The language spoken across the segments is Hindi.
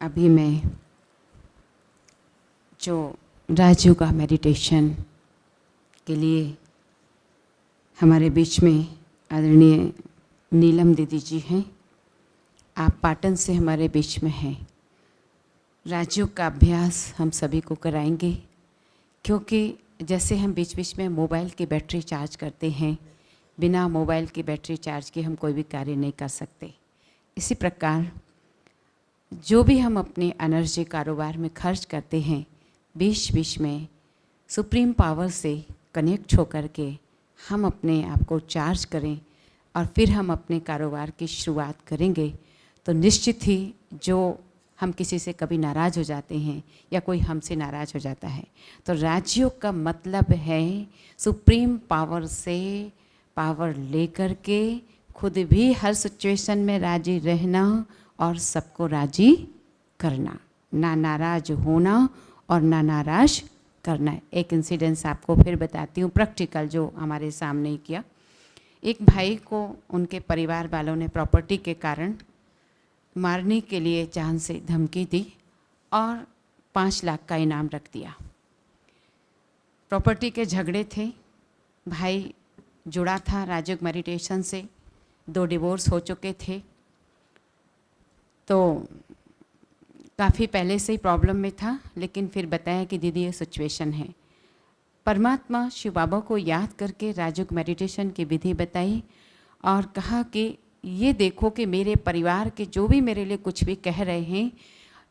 अभी मैं जो राजयोग मेडिटेशन के लिए हमारे बीच में आदरणीय नीलम दीदी जी हैं, आप पाटन से हमारे बीच में हैं। राजयोग का अभ्यास हम सभी को कराएंगे, क्योंकि जैसे हम बीच बीच में मोबाइल की बैटरी चार्ज करते हैं, बिना मोबाइल की बैटरी चार्ज के हम कोई भी कार्य नहीं कर सकते। इसी प्रकार जो भी हम अपनी एनर्जी कारोबार में खर्च करते हैं, बीच बीच में सुप्रीम पावर से कनेक्ट होकर के हम अपने आप को चार्ज करें और फिर हम अपने कारोबार की शुरुआत करेंगे, तो निश्चित ही जो हम किसी से कभी नाराज़ हो जाते हैं या कोई हमसे नाराज़ हो जाता है, तो राजयोग का मतलब है सुप्रीम पावर से पावर लेकर के खुद भी हर सिचुएशन में राजी रहना और सबको राजी करना, ना नाराज़ होना और ना नाराज़ करना। एक इंसिडेंस आपको फिर बताती हूँ, प्रैक्टिकल जो हमारे सामने ही किया। एक भाई को उनके परिवार वालों ने प्रॉपर्टी के कारण मारने के लिए जान से धमकी दी और 5 लाख का इनाम रख दिया। प्रॉपर्टी के झगड़े थे, भाई जुड़ा था राजयोग मेडिटेशन से, 2 डिवोर्स हो चुके थे, तो काफ़ी पहले से ही प्रॉब्लम में था। लेकिन फिर बताया कि दीदी ये सिचुएशन है। परमात्मा शिव बाबा को याद करके राजयोग मेडिटेशन की विधि बताई और कहा कि ये देखो कि मेरे परिवार के जो भी मेरे लिए कुछ भी कह रहे हैं,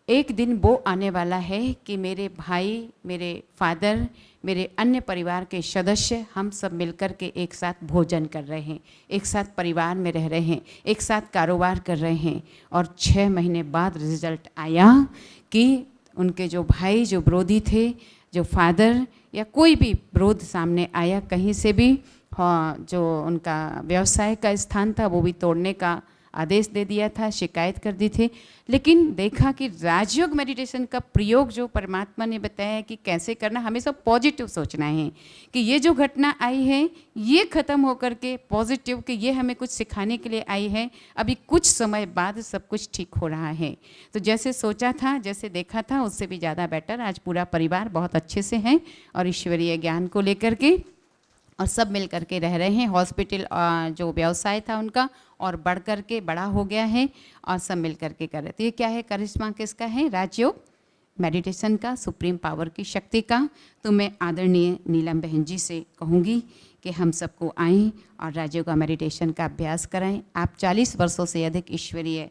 एक दिन वो आने वाला है कि मेरे भाई, मेरे फादर, मेरे अन्य परिवार के सदस्य, हम सब मिलकर के एक साथ भोजन कर रहे हैं, एक साथ परिवार में रह रहे हैं, एक साथ कारोबार कर रहे हैं। और 6 महीने बाद रिजल्ट आया कि उनके जो भाई, जो विरोधी थे, जो फादर या कोई भी विरोध सामने आया कहीं से भी, हाँ, जो उनका व्यवसाय का स्थान था वो भी तोड़ने का आदेश दे दिया था, शिकायत कर दी थी। लेकिन देखा कि राजयोग मेडिटेशन का प्रयोग जो परमात्मा ने बताया कि कैसे करना, हमेशा पॉजिटिव सोचना है कि ये जो घटना आई है ये ख़त्म होकर के पॉजिटिव, कि ये हमें कुछ सिखाने के लिए आई है, अभी कुछ समय बाद सब कुछ ठीक हो रहा है। तो जैसे सोचा था, जैसे देखा था, उससे भी ज़्यादा बेटर आज पूरा परिवार बहुत अच्छे से हैं और ईश्वरीय ज्ञान को लेकर के और सब मिल कर के रह रहे हैं। हॉस्पिटल जो व्यवसाय था उनका और बढ़ कर के बड़ा हो गया है और सब मिल कर के कर रहे। तो ये क्या है, करिश्मा किसका है? राजयोग मेडिटेशन का, सुप्रीम पावर की शक्ति का। तो मैं आदरणीय नीलम बहन जी से कहूँगी कि हम सबको आएँ और राजयोग मेडिटेशन का अभ्यास कराएं। आप 40 वर्षों से अधिक ईश्वरीय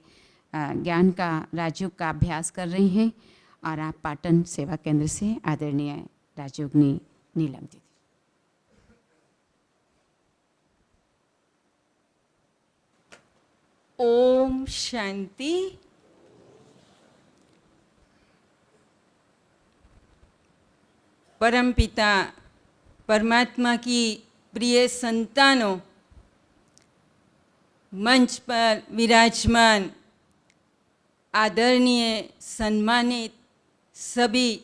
ज्ञान का, राजयोग का अभ्यास कर रही हैं और आप पाटन सेवा केंद्र से आदरणीय राजयोगिनी नीलम दीदी। ओम शांति। परमपिता परमात्मा की प्रिय संतानों, मंच पर विराजमान आदरणीय सम्मानित सभी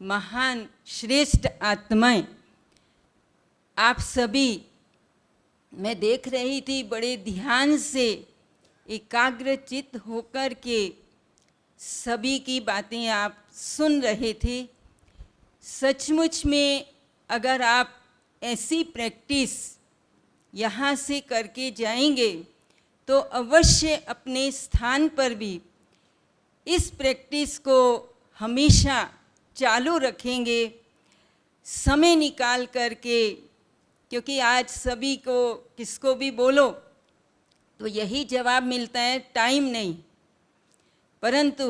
महान श्रेष्ठ आत्माएं, आप सभी, मैं देख रही थी बड़े ध्यान से एकाग्रचित होकर के सभी की बातें आप सुन रहे थे। सचमुच में अगर आप ऐसी प्रैक्टिस यहाँ से करके जाएंगे तो अवश्य अपने स्थान पर भी इस प्रैक्टिस को हमेशा चालू रखेंगे, समय निकाल करके। क्योंकि आज सभी को, किसको भी बोलो तो यही जवाब मिलता है, टाइम नहीं। परंतु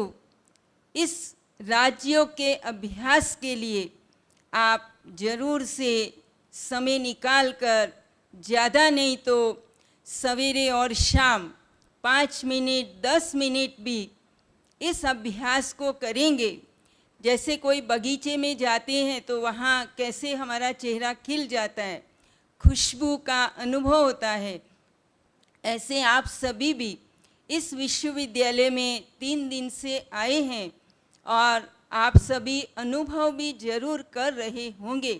इस राजयोग के अभ्यास के लिए आप जरूर से समय निकाल कर, ज़्यादा नहीं तो सवेरे और शाम 5 मिनट 10 मिनट भी इस अभ्यास को करेंगे। जैसे कोई बगीचे में जाते हैं तो वहाँ कैसे हमारा चेहरा खिल जाता है, खुशबू का अनुभव होता है, ऐसे आप सभी भी इस विश्वविद्यालय में 3 दिन से आए हैं और आप सभी अनुभव भी जरूर कर रहे होंगे।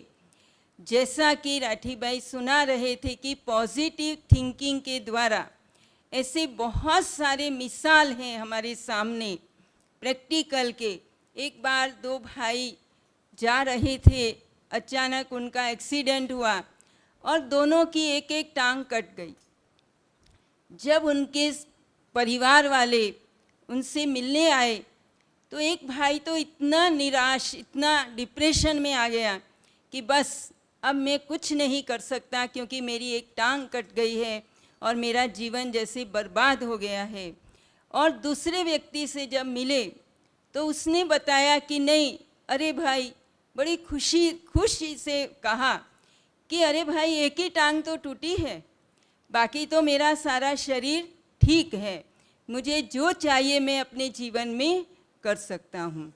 जैसा कि राठी भाई सुना रहे थे कि पॉजिटिव थिंकिंग के द्वारा ऐसे बहुत सारे मिसाल हैं हमारे सामने, प्रैक्टिकल के। एक बार दो भाई जा रहे थे, अचानक उनका एक्सीडेंट हुआ और दोनों की एक एक टांग कट गई। जब उनके परिवार वाले उनसे मिलने आए तो एक भाई तो इतना निराश, इतना डिप्रेशन में आ गया कि बस अब मैं कुछ नहीं कर सकता क्योंकि मेरी एक टांग कट गई है और मेरा जीवन जैसे बर्बाद हो गया है। और दूसरे व्यक्ति से जब मिले तो उसने बताया कि नहीं, अरे भाई, बड़ी खुशी से कहा कि अरे भाई, एक ही टांग तो टूटी है, बाकी तो मेरा सारा शरीर ठीक है, मुझे जो चाहिए मैं अपने जीवन में कर सकता हूँ।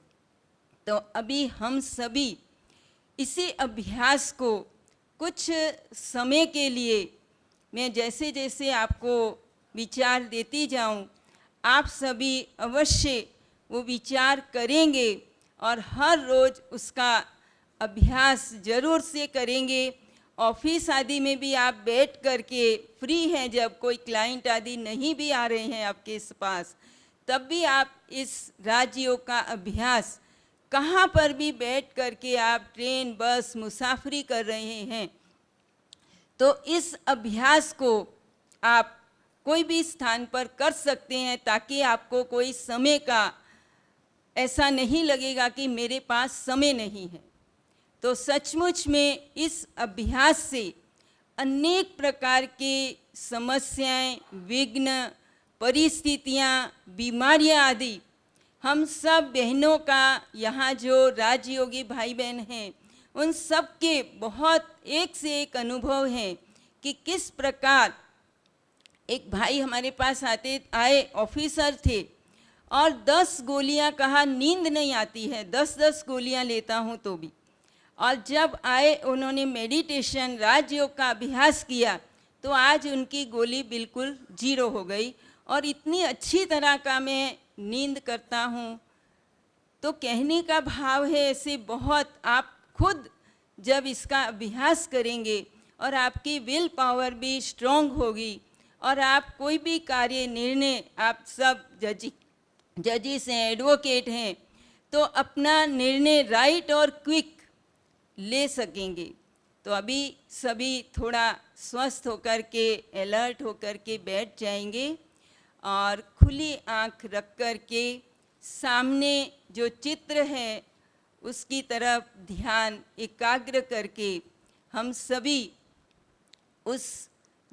तो अभी हम सभी इसी अभ्यास को कुछ समय के लिए, मैं जैसे जैसे आपको विचार देती जाऊँ, आप सभी अवश्य वो विचार करेंगे और हर रोज़ उसका अभ्यास ज़रूर से करेंगे। ऑफिस आदि में भी आप बैठ करके फ्री हैं, जब कोई क्लाइंट आदि नहीं भी आ रहे हैं आपके पास, तब भी आप इस राजयोग का अभ्यास कहाँ पर भी बैठ करके आप ट्रेन, बस, मुसाफरी कर रहे हैं, तो इस अभ्यास को आप कोई भी स्थान पर कर सकते हैं ताकि आपको कोई समय का ऐसा नहीं लगेगा कि मेरे पास समय नहीं है। तो सचमुच में इस अभ्यास से अनेक प्रकार की समस्याएं, विघ्न, परिस्थितियां, बीमारियां आदि हम सब बहनों का, यहाँ जो राजयोगी भाई बहन हैं, उन सब के बहुत एक से एक अनुभव हैं कि किस प्रकार एक भाई हमारे पास आए, ऑफिसर थे और 10 गोलियां, कहा नींद नहीं आती है, 10-10 गोलियां लेता हूँ तो भी। और जब आए, उन्होंने मेडिटेशन, राजयोग का अभ्यास किया तो आज उनकी गोली बिल्कुल 0 हो गई और इतनी अच्छी तरह का मैं नींद करता हूँ। तो कहने का भाव है ऐसे बहुत, आप खुद जब इसका अभ्यास करेंगे और आपकी विल पावर भी स्ट्रॉन्ग होगी और आप कोई भी कार्य, निर्णय, आप सब जजिस हैं, एडवोकेट हैं, तो अपना निर्णय राइट और क्विक ले सकेंगे। तो अभी सभी थोड़ा स्वस्थ होकर के, अलर्ट होकर के बैठ जाएंगे और खुली आंख रख कर के सामने जो चित्र है उसकी तरफ ध्यान एकाग्र करके हम सभी उस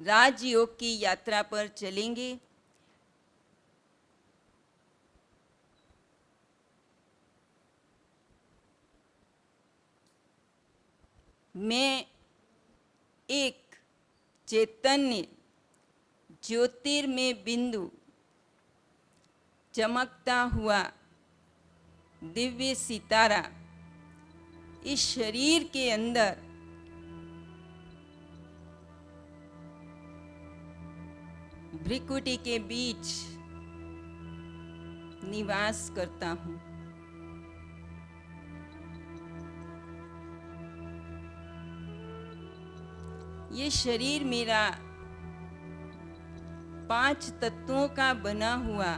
राजयोग की यात्रा पर चलेंगे। मैं एक चैतन्य ज्योतिर्मय बिंदु, चमकता हुआ दिव्य सितारा इस शरीर के अंदर भ्रिकुटी के बीच निवास करता हूँ। ये शरीर मेरा 5 तत्वों का बना हुआ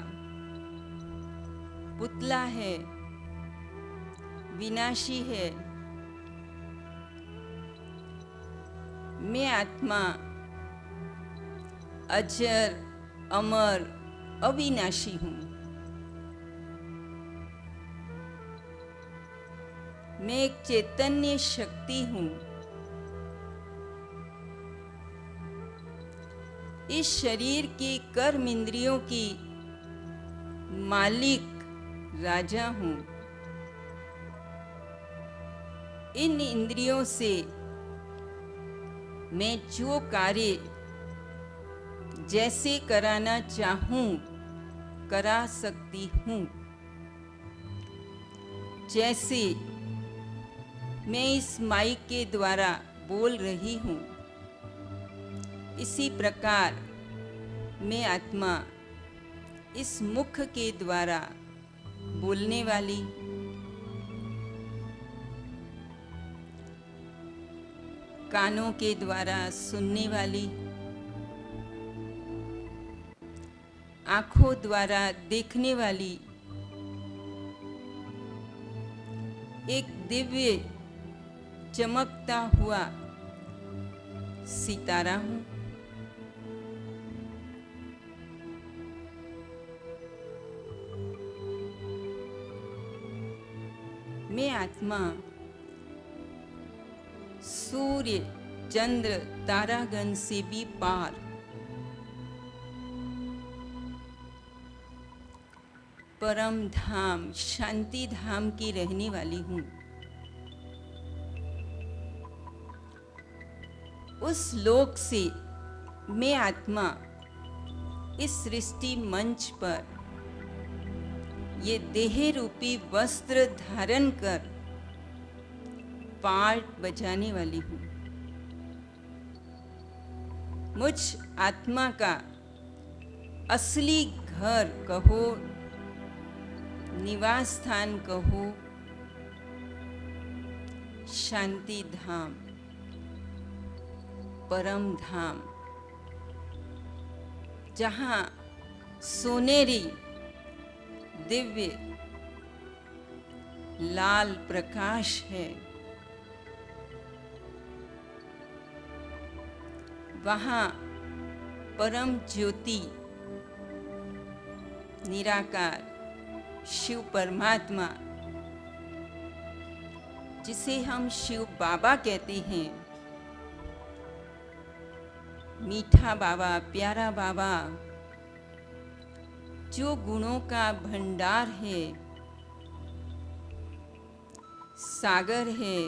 पुतला है, विनाशी है। मैं आत्मा अजर, अमर, अविनाशी हूँ। मैं एक चैतन्य शक्ति हूँ। इस शरीर की कर्म इंद्रियों की मालिक राजा हूँ। इन इंद्रियों से मैं जो कार्य जैसे कराना चाहूँ करा सकती हूँ। जैसे मैं इस माइक के द्वारा बोल रही हूँ, इसी प्रकार मैं आत्मा इस मुख के द्वारा बोलने वाली, कानों के द्वारा सुनने वाली, आँखों द्वारा देखने वाली एक दिव्य चमकता हुआ सितारा हूँ। मैं आत्मा सूर्य, चंद्र, तारागण से भी पार परम धाम, शांति धाम की रहने वाली हूँ। उस लोक से मैं आत्मा इस सृष्टि मंच पर ये देह रूपी वस्त्र धारण कर पार्ट बजाने वाली हूँ। मुझ आत्मा का असली घर कहो, निवास स्थान कहो, शांति धाम, परम धाम, जहाँ सोनेरी दिव्य लाल प्रकाश है, वहाँ परम ज्योति निराकार शिव परमात्मा, जिसे हम शिव बाबा कहते हैं, मीठा बाबा, प्यारा बाबा, जो गुणों का भंडार है, सागर है,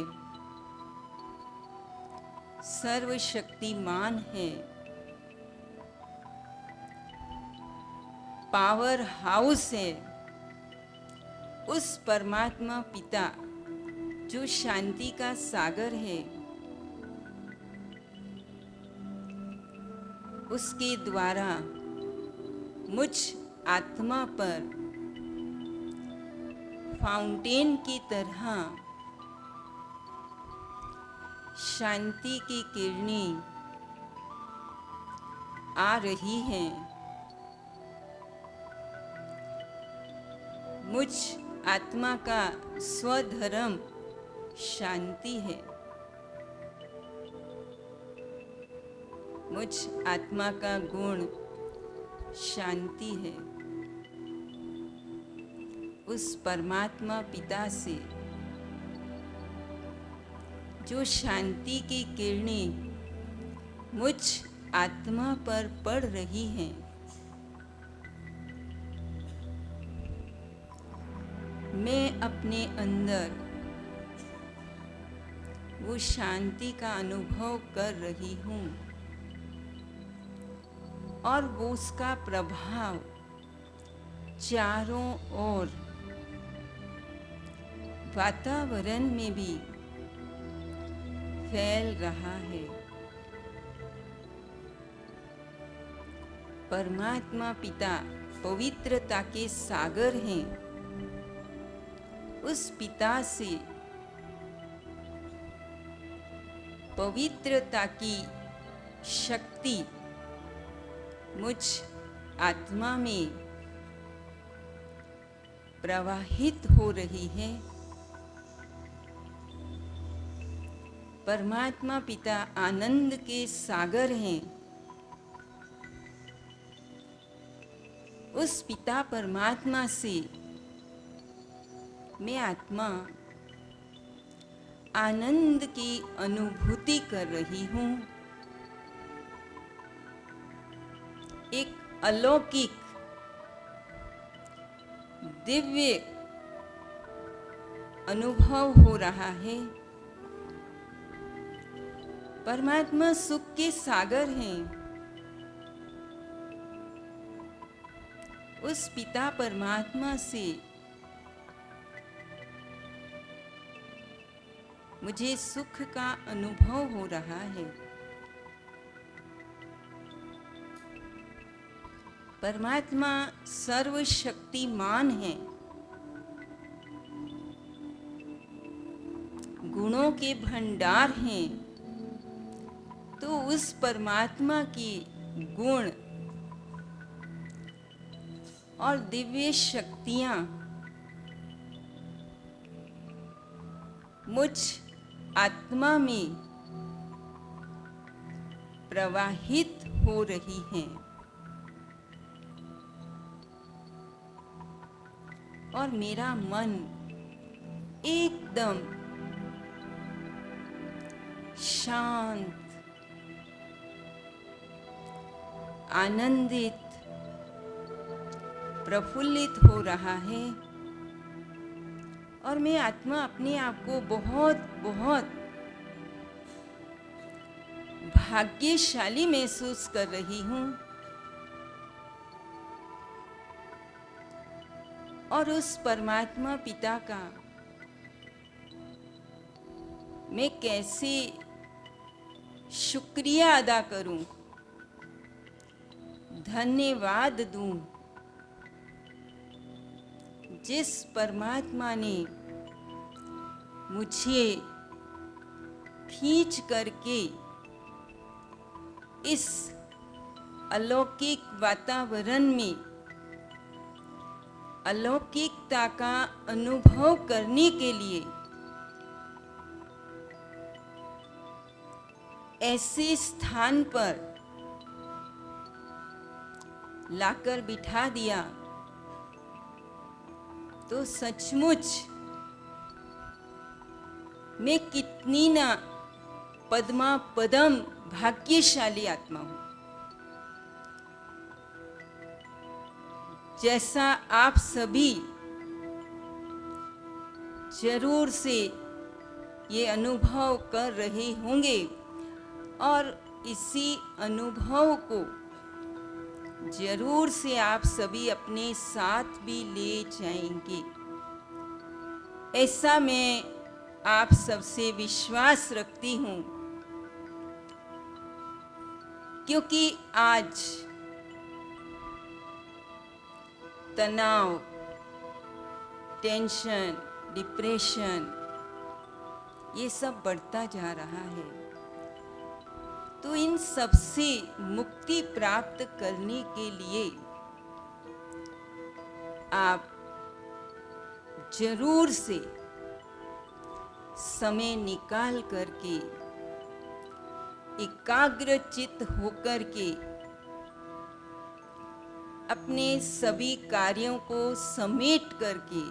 सर्वशक्तिमान है, पावर हाउस है, उस परमात्मा पिता जो शांति का सागर है, उसके द्वारा मुझ आत्मा पर फाउंटेन की तरह शांति की किरणें आ रही हैं। मुझ आत्मा का स्वधर्म शांति है। मुझ आत्मा का गुण शांति है। उस परमात्मा पिता से जो शांति की किरणें मुझ आत्मा पर पड़ रही हैं, मैं अपने अंदर वो शांति का अनुभव कर रही हूँ और वो उसका प्रभाव चारों ओर वातावरण में भी फैल रहा है। परमात्मा पिता पवित्रता के सागर हैं। उस पिता से पवित्रता की शक्ति मुझ आत्मा में प्रवाहित हो रही है। परमात्मा पिता आनंद के सागर हैं। उस पिता परमात्मा से मैं आत्मा आनंद की अनुभूति कर रही हूँ। एक अलौकिक दिव्य अनुभव हो रहा है। परमात्मा सुख के सागर हैं। उस पिता परमात्मा से मुझे सुख का अनुभव हो रहा है। परमात्मा सर्वशक्तिमान है। गुणों के भंडार हैं। तो उस परमात्मा की गुण और दिव्य शक्तियां मुझ आत्मा में प्रवाहित हो रही हैं और मेरा मन एकदम शांत, आनंदित, प्रफुल्लित हो रहा है और मैं आत्मा अपने आप को बहुत बहुत भाग्यशाली महसूस कर रही हूँ और उस परमात्मा पिता का मैं कैसे शुक्रिया अदा करूं, धन्यवाद दूं, जिस परमात्मा ने मुझे खींच करके इस अलौकिक वातावरण में अलौकिकता का अनुभव करने के लिए ऐसे स्थान पर लाकर बिठा दिया, तो सचमुच मैं कितनी ना पद्मा पदम भाग्यशाली आत्मा हूं। जैसा आप सभी जरूर से ये अनुभव कर रहे होंगे और इसी अनुभव को जरूर से आप सभी अपने साथ भी ले जाएंगे, ऐसा मैं आप सबसे विश्वास रखती हूँ। क्योंकि आज तनाव, टेंशन, डिप्रेशन ये सब बढ़ता जा रहा है, तो इन सब से मुक्ति प्राप्त करने के लिए आप जरूर से समय निकाल करके एकाग्रचित्त होकर के अपने सभी कार्यों को समेट करके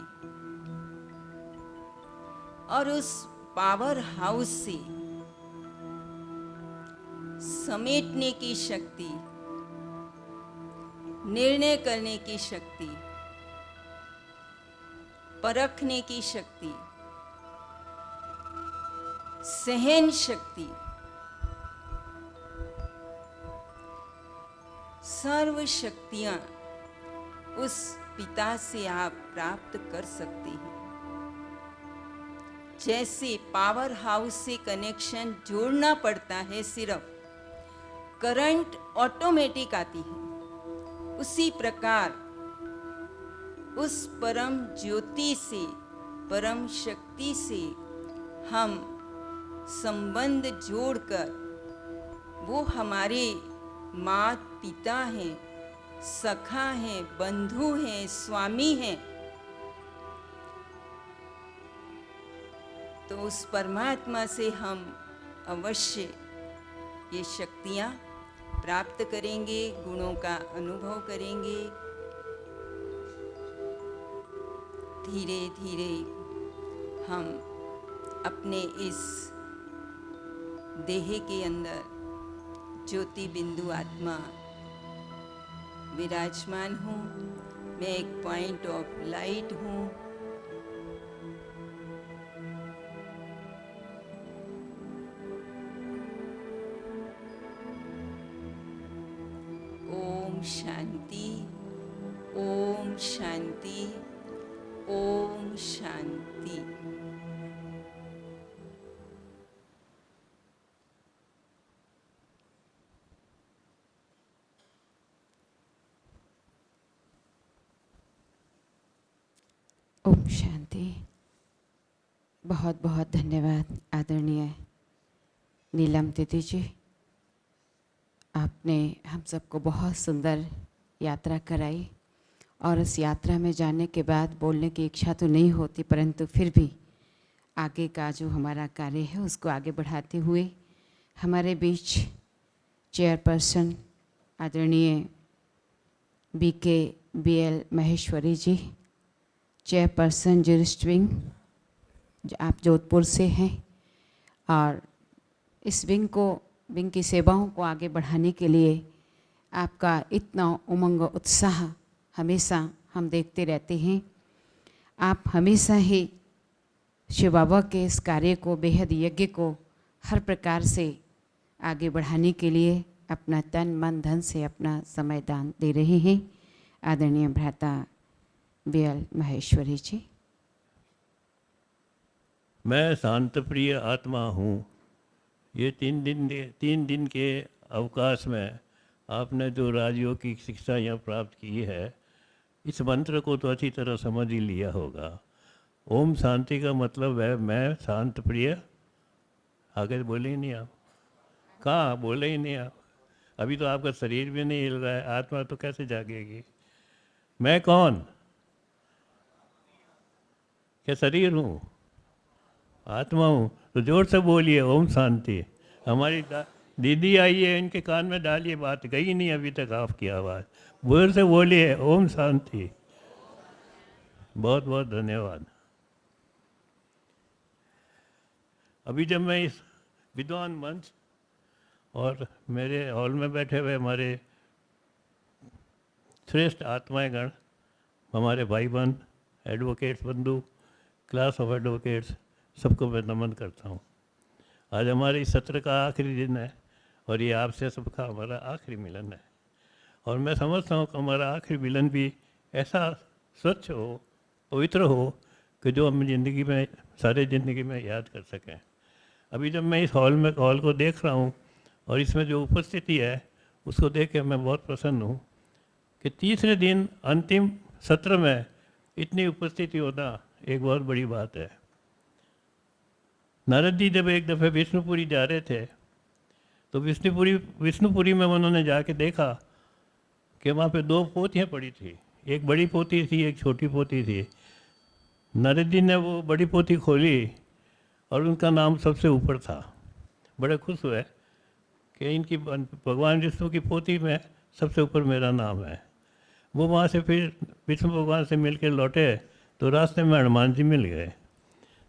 और उस पावर हाउस से समेटने की शक्ति, निर्णय करने की शक्ति, परखने की शक्ति, सहन शक्ति, सर्व शक्तियां उस पिता से आप प्राप्त कर सकते हैं। जैसे पावर हाउस से कनेक्शन जोड़ना पड़ता है, सिर्फ करंट ऑटोमेटिक आती है, उसी प्रकार उस परम ज्योति से, परम शक्ति से हम संबंध जोड़कर, वो हमारे माता पिता हैं, सखा हैं, बंधु हैं, स्वामी हैं, तो उस परमात्मा से हम अवश्य ये शक्तियाँ प्राप्त करेंगे, गुणों का अनुभव करेंगे। धीरे धीरे हम अपने इस देह के अंदर ज्योति बिंदु आत्मा विराजमान हूँ। मैं एक पॉइंट ऑफ लाइट हूँ। ओम शांति, ओम शांति, ओम शांति। ओम शांति। बहुत बहुत धन्यवाद आदरणीय नीलम दीदी जी, आपने हम सबको बहुत सुंदर यात्रा कराई और उस यात्रा में जाने के बाद बोलने की इच्छा तो नहीं होती, परंतु फिर भी आगे का जो हमारा कार्य है उसको आगे बढ़ाते हुए हमारे बीच चेयरपर्सन आदरणीय BL महेश्वरी जी, चेयरपर्सन जूरिस्ट विंग, आप जोधपुर से हैं, और इस विंग की सेवाओं को आगे बढ़ाने के लिए आपका इतना उमंग उत्साह हमेशा हम देखते रहते हैं। आप हमेशा ही शिव बाबा के इस कार्य को, बेहद यज्ञ को हर प्रकार से आगे बढ़ाने के लिए अपना तन मन धन से अपना समय दान दे रहे हैं। आदरणीय भ्राता BL महेश्वरी जी। मैं शांत प्रिय आत्मा हूँ। ये 3 दिन के अवकाश में आपने जो राजयोग की शिक्षा यहाँ प्राप्त की है, इस मंत्र को तो अच्छी तरह समझ ही लिया होगा। ओम शांति का मतलब है मैं शांत प्रिय। आगे बोले ही नहीं आप, कहाँ बोले ही नहीं आप। अभी तो आपका शरीर भी नहीं हिल रहा है, आत्मा तो कैसे जागेगी। मैं कौन, क्या शरीर हूँ, आत्मा हूँ। तो जोर से बोलिए ओम शांति। हमारी दीदी आई है, इनके कान में डालिए, बात गई नहीं अभी तक आपकी आवाज़। जोर से बोलिए ओम शांति। बहुत बहुत धन्यवाद। अभी जब मैं इस विद्वान मंच और मेरे हॉल में बैठे हुए हमारे श्रेष्ठ आत्माएं गण, हमारे भाई बहन, एडवोकेट्स बंधु, क्लास ऑफ एडवोकेट्स, सबको मैं नमन करता हूँ। आज हमारे इस सत्र का आखिरी दिन है और ये आपसे सबका हमारा आखिरी मिलन है। और मैं समझता हूँ कि हमारा आखिरी मिलन भी ऐसा स्वच्छ हो, पवित्र हो कि जो हम ज़िंदगी में, सारे ज़िंदगी में याद कर सकें। अभी जब मैं इस हॉल को देख रहा हूँ और इसमें जो उपस्थिति है उसको देख के मैं बहुत प्रसन्न हूँ कि तीसरे दिन अंतिम सत्र में इतनी उपस्थिति होना एक बहुत बड़ी बात है। नारद जी जब एक दफ़े विष्णुपुरी जा रहे थे तो विष्णुपुरी में उन्होंने जाके देखा कि वहाँ पे 2 पोतियाँ पड़ी थी। एक बड़ी पोती थी, एक छोटी पोती थी। नारद जी ने वो बड़ी पोती खोली और उनका नाम सबसे ऊपर था। बड़े खुश हुए कि इनकी भगवान विष्णु की पोती में सबसे ऊपर मेरा नाम है। वो वहाँ से फिर विष्णु भगवान से मिल के लौटे तो रास्ते में हनुमान जी मिल गए।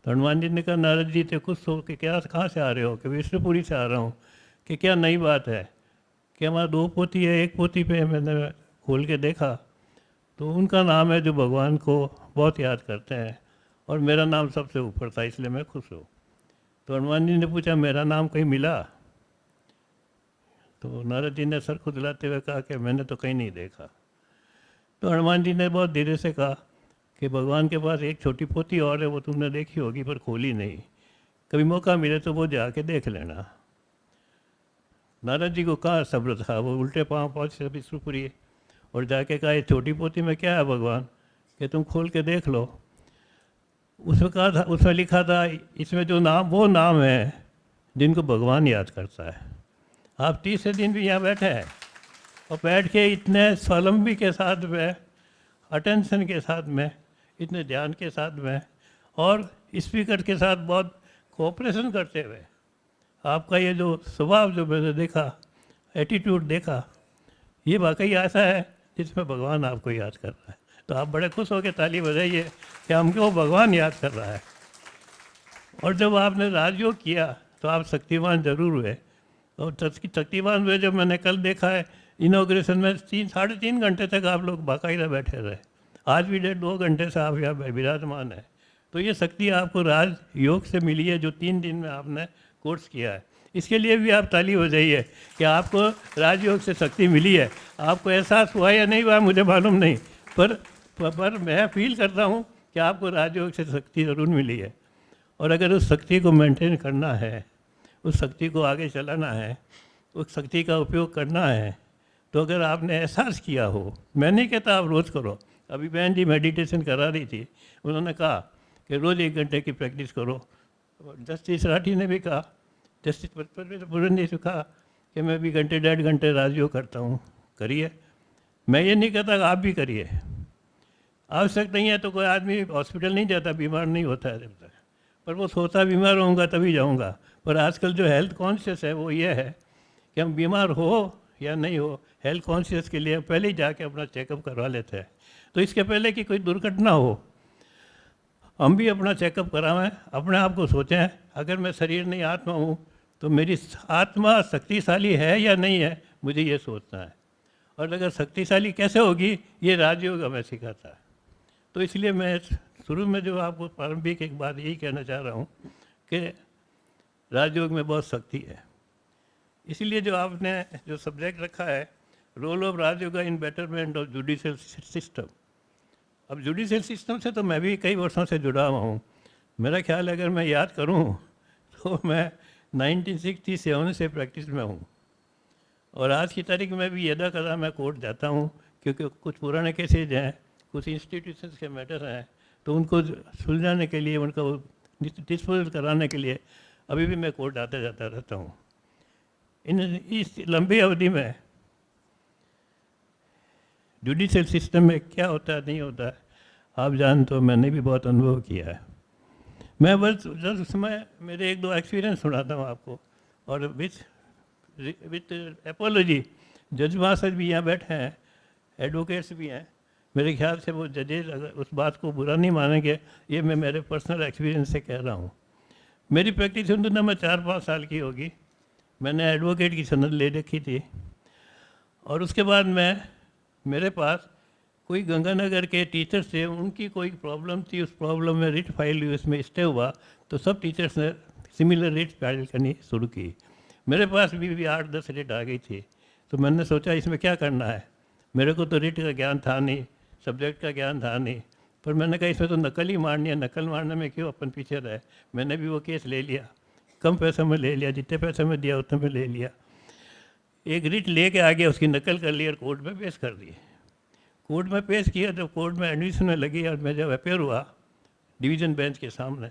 तो हनुमान जी ने कहा नारद जी थे खुश हो कि क्या, कहाँ से आ रहे हो? कि विष्णुपुरी से आ रहा हूँ। कि क्या नई बात है? कि हमारा 2 पोती है, एक पोती पे मैंने खोल के देखा तो उनका नाम है जो भगवान को बहुत याद करते हैं और मेरा नाम सबसे ऊपर था, इसलिए मैं खुश हूँ। तो हनुमान जी ने पूछा मेरा नाम कहीं मिला? तो नारद जी ने सर खुजलाते हुए कहा कि मैंने तो कहीं नहीं देखा। तो हनुमान जी ने बहुत धीरे से कहा कि भगवान के पास एक छोटी पोती और है, वो तुमने देखी होगी पर खोली नहीं, कभी मौका मिले तो वो जाके देख लेना। नारद जी को कहा सब्र था, वो उल्टे पाँव पहुँचे विष्णुपुरी और जाके कहा ये छोटी पोती में क्या है भगवान कि तुम खोल के देख लो। उसमें कहा था, उसमें लिखा था इसमें जो नाम, वो नाम है जिनको भगवान याद करता है। आप तीसरे दिन भी यहाँ बैठे हैं और बैठ के इतने स्वावलंबी के साथ में, अटेंशन के साथ में, इतने ध्यान के साथ में और स्पीकर के साथ बहुत कोऑपरेशन करते हुए आपका ये जो स्वभाव जो मैंने देखा, एटीट्यूड देखा, ये वाकई ऐसा है जिसमें भगवान आपको याद कर रहा है। तो आप बड़े खुश होकर ताली बजाइए कि हमको भगवान याद कर रहा है। और जब आपने राजयोग किया तो आप शक्तिमान जरूर हुए और शक्तिमान हुए। जब मैंने कल देखा है इनॉग्रेशन में 3-3.5 घंटे तक आप लोग बाकायदा बैठे रहे। आज भी 1.5-2 घंटे से आप यहाँ विराजमान है। तो ये शक्ति आपको राज योग से मिली है जो 3 दिन में आपने कोर्स किया है। इसके लिए भी आप ताली हो जाइए कि आपको राजयोग से शक्ति मिली है। आपको एहसास हुआ या नहीं हुआ मुझे मालूम नहीं, पर मैं फील करता हूँ कि आपको राजयोग से शक्ति ज़रूर मिली है। और अगर उस शक्ति को मेंटेन करना है, उस शक्ति को आगे चलाना है, उस शक्ति का उपयोग करना है, तो अगर आपने एहसास किया हो, मैं नहीं कहता आप रोज़ करो। अभी बहन जी मेडिटेशन करा रही थी, उन्होंने कहा कि रोज़ 1 घंटे की प्रैक्टिस करो। जस्टिस राठी ने भी कहा, जस्टिस पूरन ने कहा कि मैं भी 1-1.5 घंटे राजयोग करता हूँ, करिए। मैं ये नहीं कहता आप भी करिए। आवश्यक नहीं है तो कोई आदमी हॉस्पिटल नहीं जाता, बीमार नहीं होता है जब तक। पर वो सोचता बीमार होऊंगा तभी जाऊंगा। पर आजकल जो हेल्थ कॉन्शियस है वो ये है कि हम बीमार हो या नहीं हो, हेल्थ कॉन्शियस के लिए पहले ही जाके अपना चेकअप करवा लेते हैं। तो इसके पहले कि कोई दुर्घटना हो, हम भी अपना चेकअप करावें, अपने आप को सोचें, अगर मैं शरीर नहीं आत्मा हूँ तो मेरी आत्मा शक्तिशाली है या नहीं है, मुझे ये सोचना है। और अगर शक्तिशाली कैसे होगी, ये राजयोग हमें सिखाता है। तो इसलिए मैं शुरू में जो आपको प्रारंभिक एक बात यही कहना चाह रहा हूँ कि राजयोग में बहुत शक्ति है। इसलिए जो आपने जो सब्जेक्ट रखा है, role of Rajyoga in betterment of judicial system. अब जुडिशियल सिस्टम से तो मैं भी कई वर्षों से जुड़ा हुआ हूँ। मेरा ख्याल है अगर मैं याद करूँ तो मैं 1967 से प्रैक्टिस में हूँ, और आज की तारीख में भी यदा कदा मैं कोर्ट जाता हूँ, क्योंकि कुछ पुराने केसेज हैं, कुछ इंस्टीट्यूशंस के मैटर हैं, तो उनको सुलझाने के लिए, उनको डिस्पोज कराने के लिए अभी भी मैं कोर्ट आता जाता रहता हूँ। इस लंबी अवधि में जुडिशियल सिस्टम में क्या होता है नहीं होता है आप जान, तो मैंने भी बहुत अनुभव किया है। मैं बस उस समय मेरे एक दो एक्सपीरियंस सुनाता हूँ आपको, और विथ एपोलॉजी, जज महाशय भी यहाँ बैठे हैं, एडवोकेट्स भी हैं, मेरे ख्याल से वो जजेज अगर उस बात को बुरा नहीं मानेंगे, ये मैं मेरे पर्सनल एक्सपीरियंस से कह रहा हूँ। मेरी प्रैक्टिस उन में 4-5 साल की होगी। मैंने एडवोकेट की सनद ले रखी थी, और उसके बाद मेरे पास कोई गंगानगर के टीचर्स थे, उनकी कोई प्रॉब्लम थी, उस प्रॉब्लम में रिट फाइल हुई, उसमें स्टे हुआ, तो सब टीचर्स ने सिमिलर रिट फाइल करनी शुरू की। मेरे पास भी 8-10 रिट आ गई थी। तो मैंने सोचा इसमें क्या करना है, मेरे को तो रिट का ज्ञान था नहीं, सब्जेक्ट का ज्ञान था नहीं, पर मैंने कहा इसमें तो नकल ही मारनी है, नकल मारने में क्यों अपन पीछे रहे। मैंने भी वो केस ले लिया, कम पैसे में ले लिया, जितने पैसे में दिया उतने में ले लिया। एक रिट ले के आ गया, उसकी नकल कर ली और कोर्ट में पेश कर दी। कोर्ट में पेश किया तो कोर्ट में एडमिशन में लगी, और मैं जब अपेयर हुआ डिवीज़न बेंच के सामने,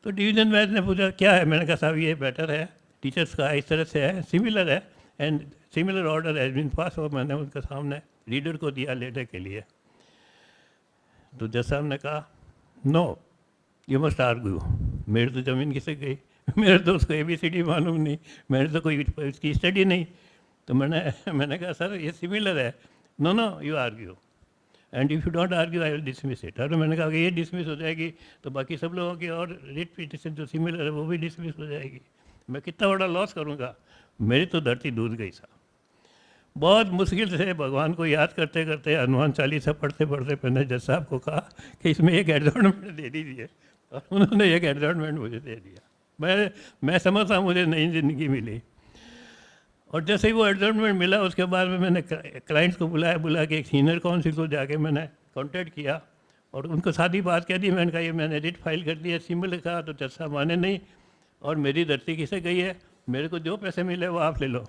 तो डिवीज़न बेंच ने पूछा क्या है। मैंने कहा साहब ये बेटर है, टीचर्स का इस तरह से है, सिमिलर है, and similar order has been pass. और मैंने उनके सामने रीडर को दिया लेटर के लिए। तो जज साहब ने कहा नो यू मस्ट आर्ग्यू। मेरे तो ज़मीन किसे गई, मेरे तो उसको ABCD मालूम नहीं, मेरे तो कोई इसकी स्टडी नहीं। तो मैंने कहा सर ये सिमिलर है। No no you argue, and if you don't argue I will dismiss it. और मैंने कहा कि ये डिसमिस हो जाएगी तो बाकी सब लोगों की और रिट पिटिशन जो सिमिलर है वो भी डिसमिस हो जाएगी। मैं कितना बड़ा लॉस करूँगा। मेरी तो धरती दूध गई साहब। बहुत मुश्किल से भगवान को याद करते करते हनुमान चालीसा पढ़ते पढ़ते मैंने जज साहब को कहा कि इसमें एक एडजॉर्नमेंट दे दीजिए, और उन्होंने एक एडजॉर्नमेंट मुझे दे दिया। मैं समझता मुझे नई ज़िंदगी मिली। और जैसे ही वो एडजॉर्नमेंट मिला उसके बाद में मैंने क्लाइंट्स को बुला के एक सीनियर काउंसिल को जाके मैंने कॉन्टेक्ट किया और उनको सादी बात कह दी। मैंने कहा ये मैंने रिट फाइल कर दिया, सिंबल कहा, तो जज साहब माने नहीं, और मेरी धरती किसे गई है, मेरे को जो पैसे मिले वो आप ले लो,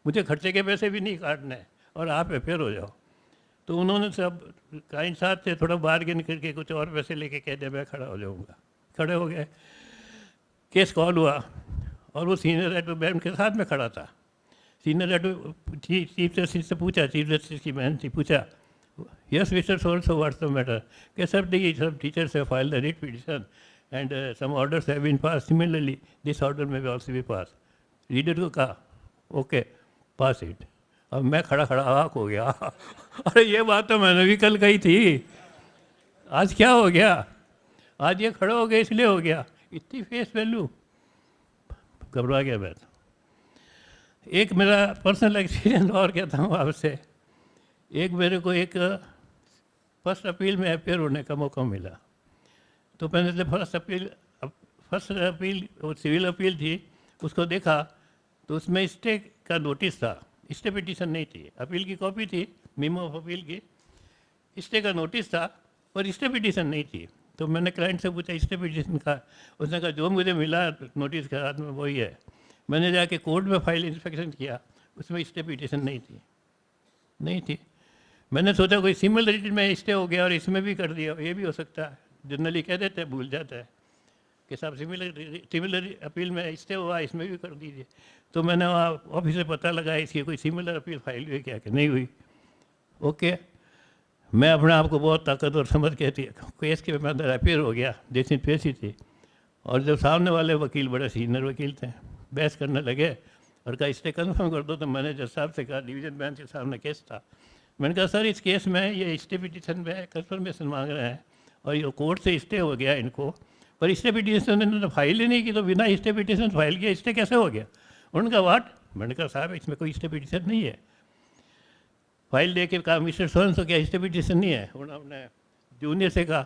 मुझे खर्चे के पैसे भी नहीं काटने, और आप अफेयर हो जाओ। तो उन्होंने सब क्लाइंट साथ थे, थोड़ा बार्गेन करके कुछ और पैसे लेके कह दिया मैं खड़ा हो जाऊँगा। खड़े हो गए, केस कॉल हुआ, और वो सीनियर एडवोकेट के साथ में खड़ा था। सीनियर एडवोकेट चीफ जस्टिस से पूछा, चीफ जस्टिस की बहन से पूछा, yes mister so so what's the matter, के सब teachers have filed the writ petition and some orders have been pass, similarly this order में भी ऑल्सो बी पास। रीडर को कहा ओके पास इट। अब मैं खड़ा खड़ा आँख हो गया अरे ये बात तो मैंने भी कल कही थी, आज क्या हो गया, आज ये खड़ा हो गया इसलिए हो गया, इतनी फेस वैल्यू। घबरा गया मैं तो। एक मेरा पर्सनल एक्सपीरियंस और कहता हूँ आपसे। एक मेरे को एक फर्स्ट अपील में अपेयर होने का मौका मिला। तो मैंने जब फर्स्ट अपील वो सिविल अपील थी उसको देखा, तो उसमें स्टे का नोटिस था, स्टे पिटीशन नहीं थी, अपील की कॉपी थी, मीमो ऑफ अपील की, स्टे का नोटिस था और स्टे पिटीशन नहीं थी। तो मैंने क्लाइंट से पूछा स्टे पिटीशन का, उसने कहा जो मुझे मिला नोटिस के हाथ में वही है। मैंने जाके कोर्ट में फाइल इंस्पेक्शन किया, उसमें स्टे पिटीशन नहीं थी। मैंने सोचा कोई सिमिलर रिट में स्टे हो गया और इसमें भी कर दिया, ये भी हो सकता है। जनरली कह देते हैं, भूल जाता है कि साहब सिमिलर अपील में स्टे हुआ, इसमें भी कर दीजिए। तो मैंने वहाँ ऑफिस से पता लगाया इसकी कोई सिमिलर अपील फाइल हुई क्या, कि नहीं हुई। ओके, मैं अपने आप को बहुत ताकतवर समझ के केस के अंदर अपेयर हो गया, जैसी पेशी थी, और जब सामने वाले वकील बड़े सीनियर वकील थे, बहस करने लगे और कहा स्टे कन्फर्म कर दो, तो मैंने जज साहब से कहा, डिवीज़न बेंच के सामने केस था, मैंने कहा सर इस केस में ये स्टे पिटीशन में कंफर्मेशन मांग रहे हैं और ये कोर्ट से स्टे हो गया इनको, पर स्टे पिटीशन इन्होंने फाइल ही नहीं की, तो बिना स्टे पिटीशन फाइल किया स्टे कैसे हो गया? उन्होंने कहा वाट? मैंने कहा साहब इसमें कोई स्टे पिटीशन नहीं है। फाइल दे के कहा मिस्टर सोन सो क्या स्टे पिटीशन नहीं है? उन्होंने जूनियर से कहा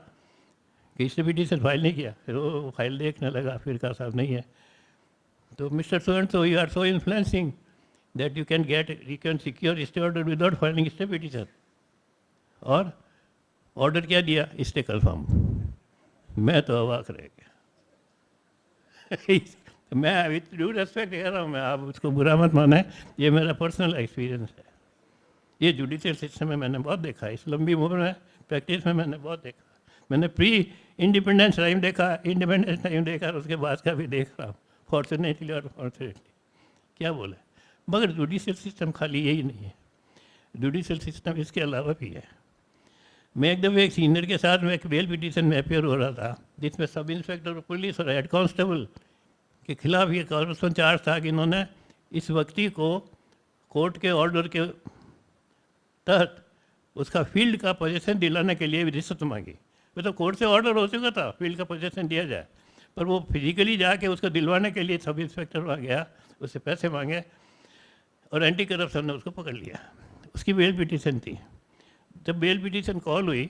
कि स्टे पिटीशन फाइल नहीं किया, फिर वो फाइल देखने लगा, फिर कहा साहब नहीं है। तो mister Son so you are so influencing that you can secure stay order without filing stay petition. और ऑर्डर क्या दिया? Stay confirm. मैं तो अवाक रह गया। मैं विथ ड्यू रेस्पेक्ट कह रहा हूँ, मैं, आप उसको बुरा मत माने, ये मेरा पर्सनल एक्सपीरियंस है। ये जुडिशियल सिस्टम में मैंने बहुत देखा है, इस लंबी उम्र में प्रैक्टिस में मैंने बहुत देखा। मैंने प्री इंडिपेंडेंस टाइम देखा, इंडिपेंडेंस टाइम देखा, और उसके बाद का भी देख रहा हूँ, फॉर्चुनेटली और फॉर्चुनेटली क्या बोले। मगर जुडिशियल सिस्टम खाली यही नहीं है, जुडिशियल सिस्टम इसके अलावा भी है। मैं एक दफ़े एक सीनियर के साथ में एक बेल पिटीशन में अपेयर हो रहा था, जिसमें सब इंस्पेक्टर पुलिस और हेड कांस्टेबल के खिलाफ ये कॉरप्शन चार्ज था कि इन्होंने इस व्यक्ति को कोर्ट के ऑर्डर के तहत उसका फील्ड का पोजीशन दिलाने के लिए रिश्वत मांगी। तो कोर्ट से ऑर्डर हो चुका था फील्ड का पोजीशन दिया जाए, पर वो फिजिकली जाके उसको दिलवाने के लिए सब इंस्पेक्टर वहाँ गया, उससे पैसे मांगे और एंटी करप्शन ने उसको पकड़ लिया। उसकी बेल पिटीशन थी। जब बेल पिटीशन कॉल हुई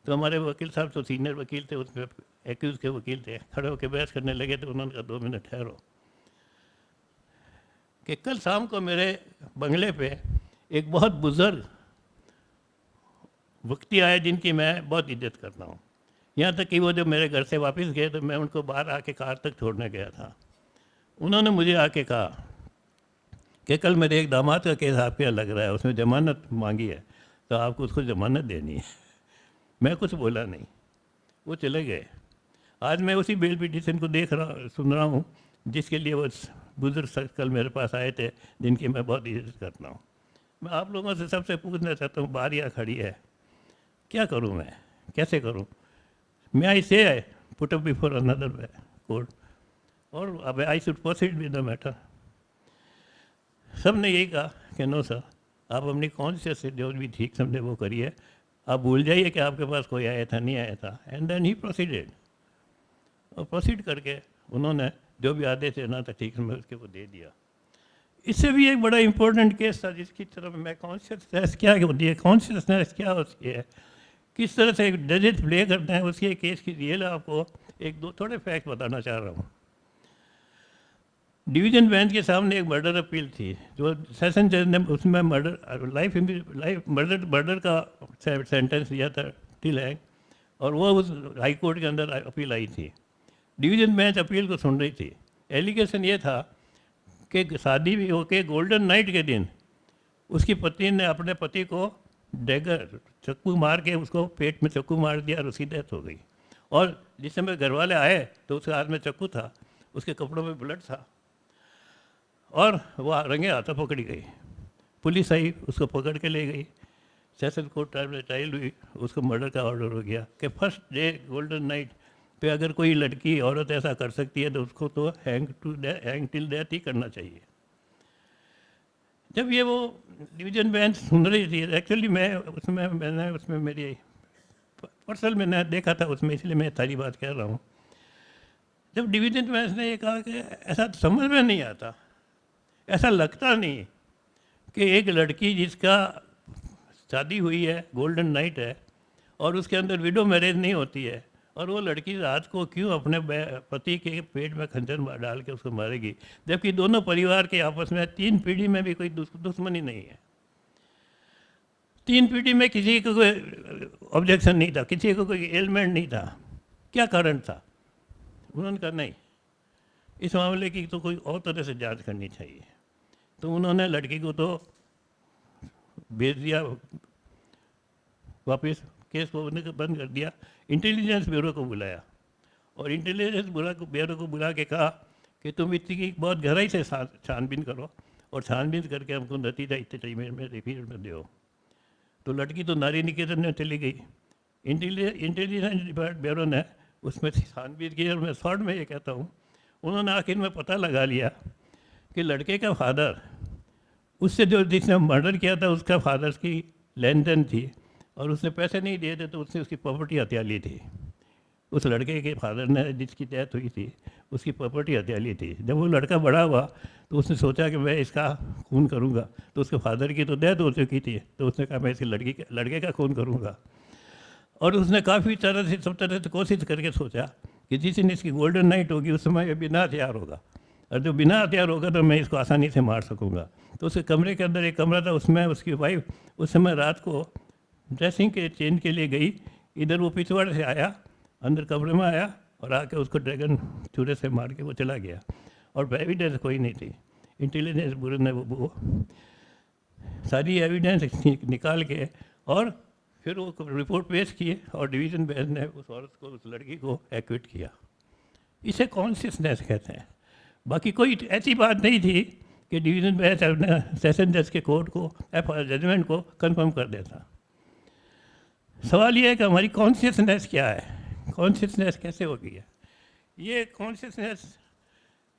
तो हमारे वकील साहब तो सीनियर वकील थे, उसमें एक्यूज़ के वकील थे, खड़े होकर बहस करने लगे। तो उन्होंने कहा 2 मिनट ठहरो, कि कल शाम को मेरे बंगले पे एक बहुत बुज़ुर्ग व्यक्ति आए जिनकी मैं बहुत इज्जत करता हूँ। यहाँ तक कि वो जब मेरे घर से वापस गए तो मैं उनको बाहर आके कार तक छोड़ने गया था। उन्होंने मुझे आके कहा कि कल मेरे एक दामाद का केस आपके यहाँ लग रहा है, उसमें ज़मानत मांगी है, तो आपको उसको ज़मानत देनी है। मैं कुछ बोला नहीं, वो चले गए। आज मैं उसी बेल पिटीशन को सुन रहा हूँ, जिसके लिए वो बुजुर्ग शख्स कल मेरे पास आए थे, जिनकी मैं बहुत इज्जत करता हूँ। मैं आप लोगों से सबसे पूछना चाहता हूँ, बारियाँ खड़ी है, क्या करूँ मैं, कैसे करूँ? मैं आई से put up before another court और अब I should proceed with the matter. सब ने यही कहा कि नो सर, आप अपनी कॉन्शियस से जो भी ठीक समझे वो करिए, आप भूल जाइए कि आपके पास कोई आया था, नहीं आया था। एंड देन ही प्रोसीडेड, और प्रोसीड करके उन्होंने जो भी आदेश देना था ठीक समझ के वो दे दिया। इससे भी एक बड़ा इंपॉर्टेंट केस था जिसकी तरफ मैं कॉन्शियसनेस क्या होती है, कॉन्शियसनेस क्या होती है, किस तरह से जजेस प्ले करते हैं, उसकी एक केस की रियल आपको एक दो थोड़े फैक्ट बताना चाह रहा हूँ। डिवीज़न बेंच के सामने एक मर्डर अपील थी, जो सेशन जज ने उसमें लाइफ मर्डर का सेंटेंस दिया था टिल है, और वो उस हाई कोर्ट के अंदर अपील आई थी। डिवीज़न बेंच अपील को सुन रही थी। एलिगेशन ये था कि शादी भी होके गोल्डन नाइट के दिन उसकी पत्नी ने अपने पति को डैगर चाकू मार के उसको पेट में चाकू मार दिया और उसकी डेथ हो गई। और जिस समय घर वाले आए तो उसके हाथ में चाकू था, उसके कपड़ों में ब्लड था, और वह रंगे हाथों पकड़ी गई। पुलिस आई, उसको पकड़ के ले गई। सेशन कोर्ट ट्रायल हुई, उसको मर्डर का ऑर्डर हो गया कि फर्स्ट डे गोल्डन नाइट पे अगर कोई लड़की औरत ऐसा कर सकती है तो उसको तो हैंग टिल डेथ ही करना चाहिए। जब ये वो डिवीज़न बेंच सुन रही थी, एक्चुअली मैंने उसमें मेरी पर्सनल मैंने देखा था उसमें, इसलिए मैं सारी बात कह रहा हूँ। जब डिवीज़न बेंच ने ये कहा कि ऐसा समझ में नहीं आता, ऐसा लगता नहीं कि एक लड़की जिसका शादी हुई है, गोल्डन नाइट है, और उसके अंदर विडो मैरिज नहीं होती है, और वो लड़की रात को क्यों अपने पति के पेट में खंजर डाल के उसको मारेगी, जबकि दोनों परिवार के आपस में 3 पीढ़ी में भी कोई दुश्मनी नहीं है। 3 पीढ़ी में किसी को कोई ऑब्जेक्शन नहीं था, किसी को कोई एलिमेंट नहीं था। क्या कारण था? उन्होंने कहा नहीं, इस मामले की तो कोई और तरह से जांच करनी चाहिए। तो उन्होंने लड़की को तो भेज दिया वापस, केस को बंद कर दिया। इंटेलिजेंस ब्यूरो को बुलाया, और इंटेलिजेंस ब्यूरो को बुला के कहा कि तुम इसकी बहुत गहराई से छानबीन करो, और छानबीन करके हमको नतीजा इतने टाइम में रिपीट में दो। तो लड़की तो नारी निकेतन में चली गई। इंटेलिजेंस ब्यूरो ने उसमें छानबीन की। और मैं शॉर्ट में ये कहता हूँ, उन्होंने आखिर में पता लगा लिया कि लड़के का फादर, उससे जो जिसने मर्डर किया था उसका फादर की लेन देन थी, और उसने पैसे नहीं दिए थे तो उसने उसकी प्रॉपर्टी हत्या ली थी। उस लड़के के फादर ने जिसकी डेथ हुई थी उसकी प्रॉपर्टी हत्या ली थी। जब वो लड़का बड़ा हुआ तो उसने सोचा कि मैं इसका खून करूँगा, तो उसके फादर की तो डेथ हो चुकी थी, तो उसने कहा मैं इसी लड़के का खून करूँगा। और उसने काफ़ी तरह से सब तरह से कोशिश करके सोचा कि जिस दिन इसकी गोल्डन नाइट होगी उस समय ये बिना हथियार होगा, और जो बिना हथियार होगा तो मैं इसको आसानी से मार सकूँगा। तो उसके कमरे के अंदर एक कमरा था, उसमें उसकी वाइफ उस समय रात को ड्रेसिंग के चेंज के लिए गई, इधर वो पिछवाड़े से आया, अंदर कमरे में आया और आके उसको ड्रैगन चूरे से मार के वो चला गया। और एविडेंस कोई नहीं थी। इंटेलिजेंस ब्यूरो ने वो सारी एविडेंस निकाल के और फिर वो रिपोर्ट पेश किए, और डिवीज़न बेंच ने उस औरत को, उस लड़की को एक्विट किया। इसे कॉन्शियसनेस कहते हैं। बाकी कोई ऐसी बात नहीं थी कि डिवीज़न बेंच अपने सेशन जज के कोर्ट को जजमेंट को कंफर्म कर देता। सवाल ये है कि हमारी कॉन्शियसनेस क्या है, कॉन्शियसनेस कैसे होगी है। ये कॉन्शियसनेस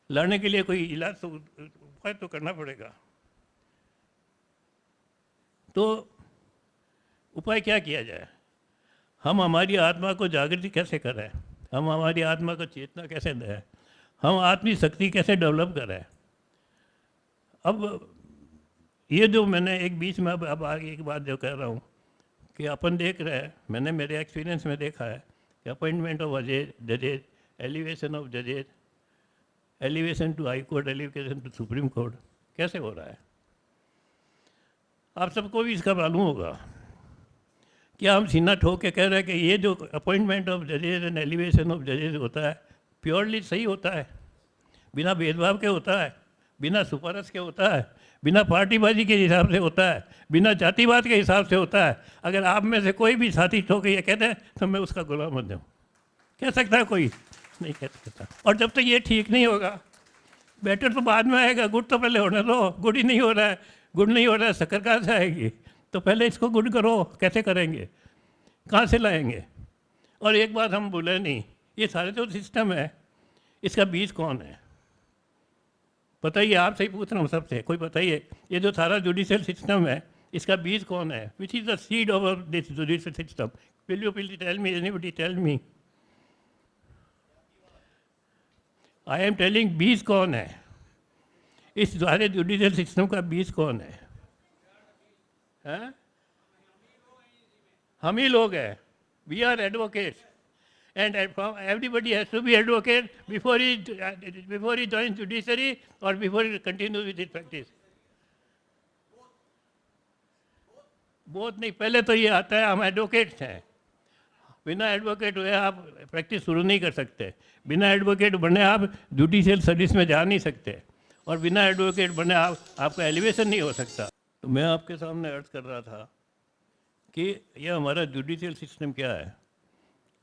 लाने के लिए कोई इलाज तो उपाय तो करना पड़ेगा। तो उपाय क्या किया जाए? हम हमारी आत्मा को जागृति कैसे करें, हम हमारी आत्मा को चेतना कैसे दें, हम आत्मी शक्ति कैसे डेवलप करें। अब ये जो मैंने एक बीच में अब आगे एक बात जो कह रहा हूँ कि अपन देख रहे हैं, मैंने मेरे एक्सपीरियंस में देखा है कि appointment of जजेज, elevation of जजेज, elevation to high court, elevation to supreme court कैसे हो रहा है। आप सबको भी इसका मालूम होगा। क्या हम सीना ठोक के कह रहे हैं कि ये जो appointment of जजेज and elevation of जजेज होता है प्योरली सही होता है, बिना भेदभाव के होता है, बिना सुपारस के होता है, बिना पार्टीबाजी के हिसाब से होता है, बिना जातिवाद के हिसाब से होता है? अगर आप में से कोई भी साथी ठोक ये कहते हैं तो मैं उसका गुलाम बन जाऊँ, कह सकता है कोई? नहीं कह सकता। और जब तक ये ठीक नहीं होगा, बेटर तो बाद में आएगा, गुड तो पहले होने दो। गुड ही नहीं हो रहा है, गुड नहीं हो रहा है, शक्कर कहाँ से आएगी? तो पहले इसको गुड करो। कैसे करेंगे, कहाँ से लाएंगे? और एक बात हम भूलें नहीं, ये सारे जो सिस्टम है इसका बीज कौन है? बताइए, आपसे ही पूछ रहा हूँ सबसे, कोई बताइए, ये जो सारा जुडिशियल सिस्टम है इसका बीज कौन है? Which is the seed of this judicial system? Will you please tell me, anybody tell me? I am telling, बीज कौन है? इस सारे जुडिशियल सिस्टम का बीज कौन है? हम ही लोग हैं। We are advocates, and everybody has to be advocate before he joins judiciary or before he continues with his practice. बहुत नहीं, पहले तो ये आता है हम एडवोकेट्स हैं। बिना एडवोकेट हुए आप प्रैक्टिस शुरू नहीं कर सकते, बिना एडवोकेट बने आप जुडिशियल सर्विस में जा नहीं सकते, और बिना एडवोकेट बने आपका एलिवेशन नहीं हो सकता। तो मैं आपके सामने अर्ज कर रहा था कि यह हमारा जुडिशियल सिस्टम क्या है।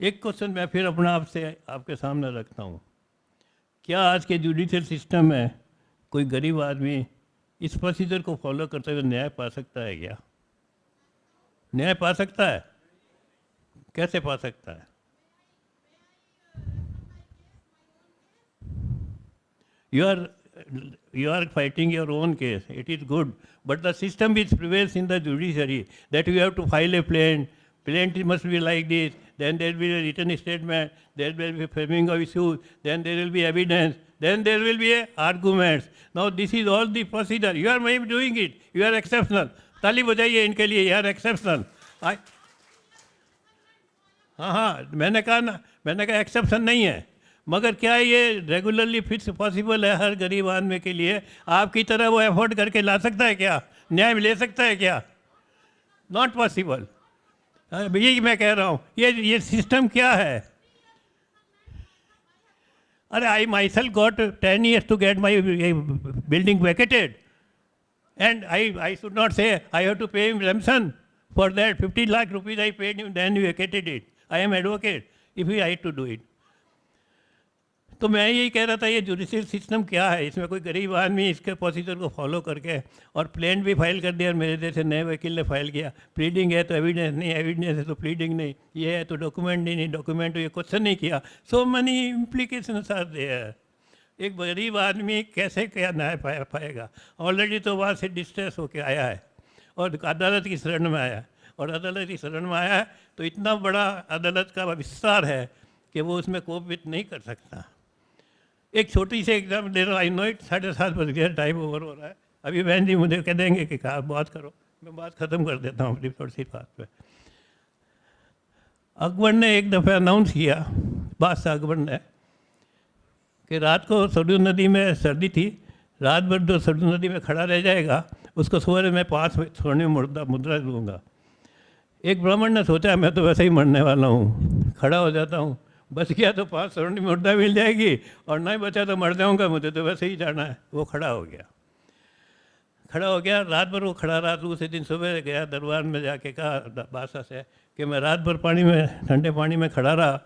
एक क्वेश्चन मैं फिर अपना आपसे आपके सामने रखता हूँ, क्या आज के जुडिशियल सिस्टम में कोई गरीब आदमी इस प्रोसीजर को फॉलो करते हुए न्याय पा सकता है? क्या न्याय पा सकता है? कैसे पा सकता है? You are fighting your own case. It is good, but the system which prevails in the judiciary, that you have to file a plaint must be like this, then there will be a written statement, there will be framing of issues, then there will be evidence, then there will be arguments. Now this is all the procedure. You are maybe doing it. You are exceptional. ताली बजाइए इनके लिए, you are exceptional. हाँ, मैंने कहा एक्सेप्शन नहीं है, मगर क्या ये रेगुलरली फिक्स पॉसिबल है हर गरीब आदमी के लिए? आपकी तरह वो अफोर्ड करके ला सकता है क्या? न्याय ले सकता है क्या? Not possible. यही मैं कह रहा हूँ, ये सिस्टम क्या है? अरे I myself got 10 years to get my building vacated, and I should not say I have to pay him ransom for that. 50 lakh rupees I paid him, then he vacated it. I am advocate if he had to do it. तो मैं यही कह रहा था, ये जुडिशियल सिस्टम क्या है, इसमें कोई गरीब आदमी इसके प्रोसीजर को फॉलो करके और प्लेन भी फाइल कर दिया, और मेरे जैसे नए वकील ने फाइल किया, प्लीडिंग है तो एविडेंस नहीं, एविडेंस है तो प्लीडिंग नहीं, ये है तो डॉक्यूमेंट नहीं, डॉक्यूमेंट ये क्वेश्चन नहीं किया। सो मनी इम्प्लीकेशन आर देयर। एक गरीब आदमी कैसे क्या न्याय पाएगा? ऑलरेडी तो वहाँ से डिस्ट्रेस होके आया है और अदालत की शरण में आया है, और अदालत की शरण में आया है तो इतना बड़ा अदालत का विस्तार है कि वो उसमें कोप नहीं कर सकता। एक छोटी सी एग्जाम दे रहा हूँ, आई नो इट, 7:30 बज गया, टाइम ओवर हो रहा है। अभी बहन जी मुझे कह देंगे कि कहा बात करो, मैं बात ख़त्म कर देता हूँ अपनी थोड़ी सी बात पे। अकबर ने एक दफ़ा अनाउंस किया, बादशाह अकबर ने, कि रात को सरयू नदी में सर्दी थी, रात भर जो सरयू नदी में खड़ा रह जाएगा उसको सवेरे मैं 5 स्वर्ण मुद्रा दूंगा। एक ब्राह्मण ने सोचा मैं तो वैसे ही मरने वाला हूँ, खड़ा हो जाता हूँ, बच गया तो 5 स्वर्ण मुद्रा मिल जाएगी, और नहीं बचा तो मर जाऊँगा, मुझे तो वैसे ही जाना है। वो खड़ा हो गया, रात भर वो खड़ा रहा। दूसरे दिन सुबह गया दरबार में, जाके कहा बादशाह से कि मैं रात भर पानी में, ठंडे पानी में खड़ा रहा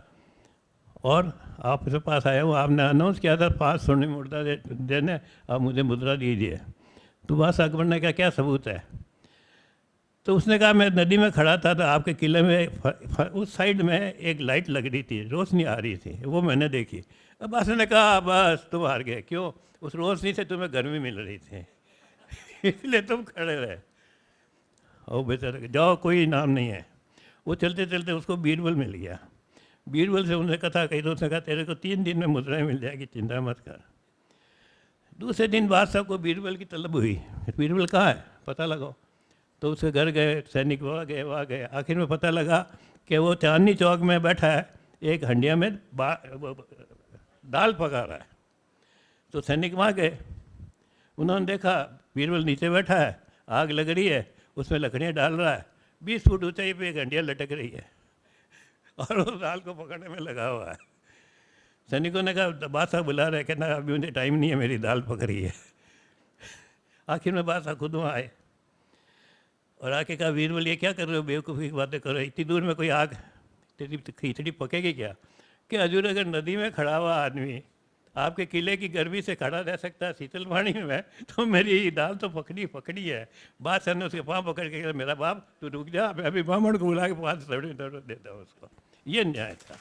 और आपके पास आया हूँ, आपने अनाउंस किया था 5 स्वर्ण मुद्रा देने, आप मुझे मुद्रा दीजिए। तो बादशाह अकबर ने कहा क्या सबूत है? तो उसने कहा मैं नदी में खड़ा था तो आपके किले में उस साइड में एक लाइट लग रही थी, रोशनी आ रही थी, वो मैंने देखी। अब बादशाह ने कहा बस तुम हार गए। क्यों? उस रोशनी से तुम्हें गर्मी मिल रही थी इसलिए तुम खड़े रहे। और बेचारे जाओ, कोई इनाम नहीं है। वो चलते चलते उसको बीरबल मिल गया। बीरबल से उन्होंने कथा कही तो उसने कहा तेरे को 3 दिन में मुद्राएं मिल जाएगी, चिंता मत कर। दूसरे दिन बादशाह को बीरबल की तलब हुई, बीरबल कहाँ है, पता लगाओ। तो उसके घर गए, सैनिक वहाँ गए। आखिर में पता लगा कि वो चांदनी चौक में बैठा है, एक हंडिया में दाल पका रहा है। तो सैनिक वहाँ गए, उन्होंने देखा बीरबल नीचे बैठा है, आग लग रही है, उसमें लकड़ियाँ डाल रहा है, 20 फुट ऊंचाई पे एक हंडिया लटक रही है और उस दाल को पकड़ने में लगा हुआ है। सैनिकों ने कहा बादशाह बुला रहे, कहना अभी मुझे टाइम नहीं है, मेरी दाल पक रही है। आखिर में बादशाह खुद वहाँ आए और आके कहा बीरबल ये क्या कर रहे हो, बेवकूफ़ी की बातें करो, इतनी दूर में कोई आग तेरी खिचड़ी पकेगी क्या? कि हजूर अगर नदी में खड़ा हुआ आदमी आपके किले की गर्मी से खड़ा रह सकता है शीतल पानी में, तो मेरी दाल तो पकड़ी है। बादशाह ने उसके पाँव पकड़ के कहा मेरा बाप तू रुक जा, मैं अभी ब्राह्मण को बुला के 5 स्वर्ण देता हूँ उसको। ये न्याय था।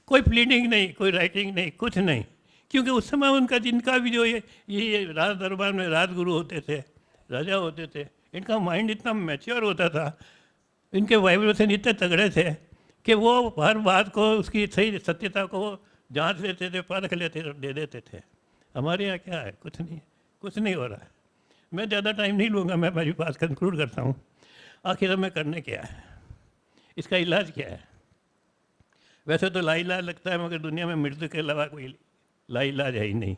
कोई प्लीडिंग नहीं, कोई राइटिंग नहीं, कुछ नहीं, क्योंकि उस समय उनका जिनका भी जो ये राज दरबार में राजगुरु होते थे, राजा होते थे, इनका माइंड इतना मैच्योर होता था, इनके वाइब्रेशन इतने तगड़े थे कि वो हर बात को उसकी सही सत्यता को जांच लेते थे, परख लेते थे, दे देते थे। हमारे यहाँ क्या है? कुछ नहीं हो रहा है। मैं ज़्यादा टाइम नहीं लूँगा, मैं मेरी बात कंक्लूड करता हूँ। आखिर में करने क्या है, इसका इलाज क्या है? वैसे तो लाइलाज लगता है, मगर दुनिया में मृत्यु के अलावा कोई लाइलाज है ही नहीं।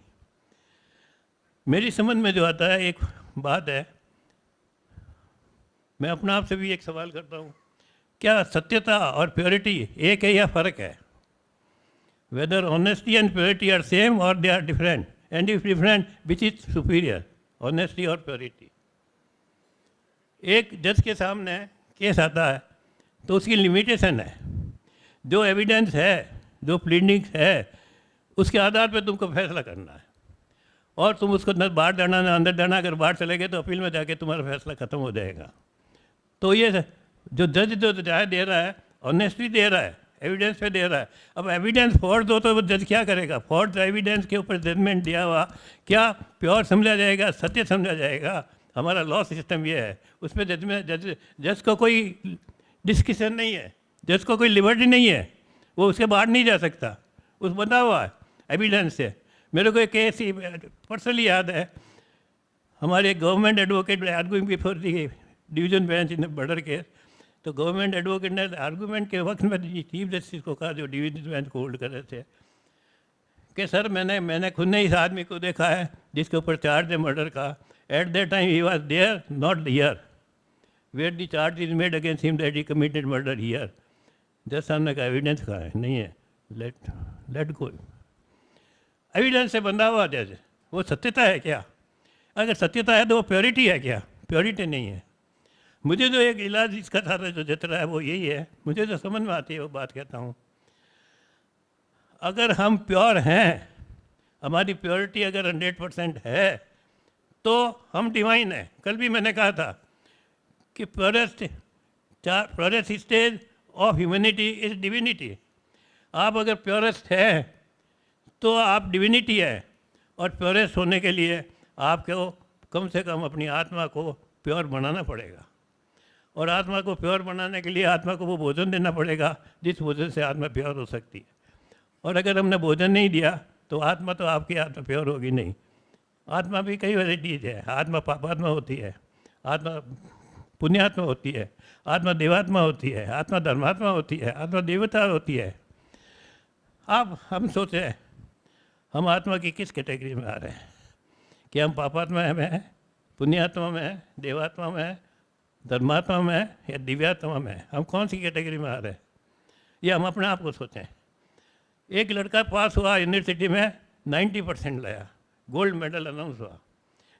मेरी समझ में जो आता है एक बात है, मैं अपने आप से भी एक सवाल करता हूँ, क्या सत्यता और प्योरिटी एक है या फ़र्क है? Whether honesty and purity are same और they are different, and if different which is superior, honesty और प्योरिटी? एक जज के सामने केस आता है तो उसकी लिमिटेशन है, जो एविडेंस है, जो प्लीडिंग्स है, उसके आधार पर तुमको फैसला करना है, और तुम उसको न बाहर जाना न अंदर जाना। अगर बाहर चले गए तो अपील में जाके तुम्हारा फैसला ख़त्म हो जाएगा। तो ये जो जज जो राय दे रहा है, ऑनेस्टली दे रहा है, एविडेंस पे दे रहा है। अब एविडेंस फॉर्ड दो तो वो जज क्या करेगा? फॉर्ड एविडेंस के ऊपर जजमेंट दिया हुआ क्या प्योर समझा जाएगा, सत्य समझा जाएगा? हमारा लॉ सिस्टम ये है, उसमें जज को कोई डिस्कशन नहीं है, जज को कोई लिबर्टी नहीं है, वो उसके बाहर नहीं जा सकता, उस बंधा हुआ है एविडेंस से। मेरे को एक केस ही पर्सनली याद है, हमारे government advocate arguing before the division bench in murder case. तो गवर्नमेंट एडवोकेट ने आर्गूमेंट के वक्त में चीफ जस्टिस को कहा, जो डिवीजन बेंच को होल्ड कर रहे थे, कि सर मैंने खुद ने इस आदमी को देखा है जिसके ऊपर चार्ज है मर्डर का। At that time he was there, not here, where the charge is made against him that he committed murder here. जज साहब ने कहा एविडेंस कहाँ है? नहीं है, लेट गो। एविडेंस से बंधा हुआ जज, वो सत्यता है क्या? अगर सत्यता है तो वो प्योरिटी है क्या? प्योरिटी नहीं है। मुझे जो एक इलाज इसका था जो जतरा है वो यही है, मुझे जो समझ में आती है वो बात कहता हूँ। अगर हम प्योर हैं, हमारी प्योरिटी अगर 100% है तो हम डिवाइन हैं। कल भी मैंने कहा था कि purest stage of humanity is divinity. आप अगर प्योरेस्ट हैं तो आप डिविनिटी है, और प्योरेस्ट होने के लिए आपको कम से कम अपनी आत्मा को प्योर बनाना पड़ेगा, और आत्मा को प्योर बनाने के लिए आत्मा को वो भोजन देना पड़ेगा जिस भोजन से आत्मा प्योर हो सकती है। और अगर हमने भोजन नहीं दिया तो आत्मा तो आपकी आत्मा प्योर होगी नहीं। आत्मा भी कई वैराइटीज है, आत्मा पापात्मा होती है, आत्मा पुण्यात्मा होती है, आत्मा देवात्मा होती है, आत्मा धर्मात्मा होती है, आत्मा देवता होती है। अब हम सोचें हम आत्मा की किस कैटेगरी में आ रहे हैं, कि हम पापात्मा में हैं, पुण्यात्मा में हैं, देवात्मा में हैं, धर्मात्मा में हैं, या दिव्यात्मा में हैं? हम कौन सी कैटेगरी में आ रहे हैं, ये हम अपने आप को सोचें। एक लड़का पास हुआ यूनिवर्सिटी में, 90% लाया, गोल्ड मेडल अनाउंस हुआ,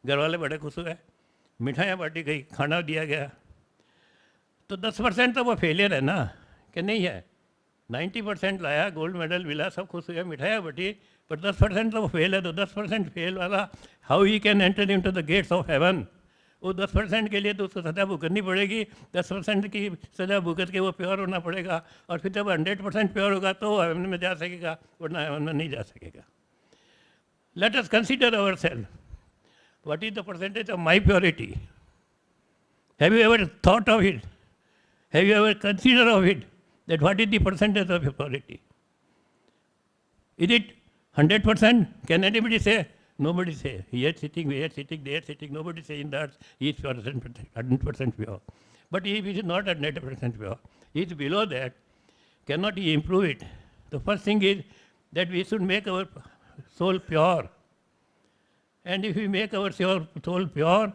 घर वाले बड़े खुश हुए, मिठाइयाँ बांटी गई, खाना दिया गया। तो 10% तो वो फेलियर है ना, कि नहीं है? 90% लाया, गोल्ड मेडल मिला, सब खुश हुए, मिठाइयाँ बटी, पर 10% तो वो फेल है। तो 10% फेल वाला how he can enter into the gates of haven? वो 10% के लिए तो उसको सजा भुगतनी पड़ेगी, 10% की सजा भुगत के वो प्योर होना पड़ेगा, और फिर जब 100% प्योर होगा तो वो हेवन में जा सकेगा, वरना हेवन में नहीं जा सकेगा। Let us consider our self, what is the percentage of my purity? Have you ever thought of it? Have you ever consider of it that what is the percentage of your purity? Is it 100%? Can anybody say? Nobody say. Here sitting, there sitting, nobody saying that he is 100% pure. But if he is not 100% pure, he is below that, cannot he improve it? The first thing is that we should make our soul pure. And if we make our soul pure,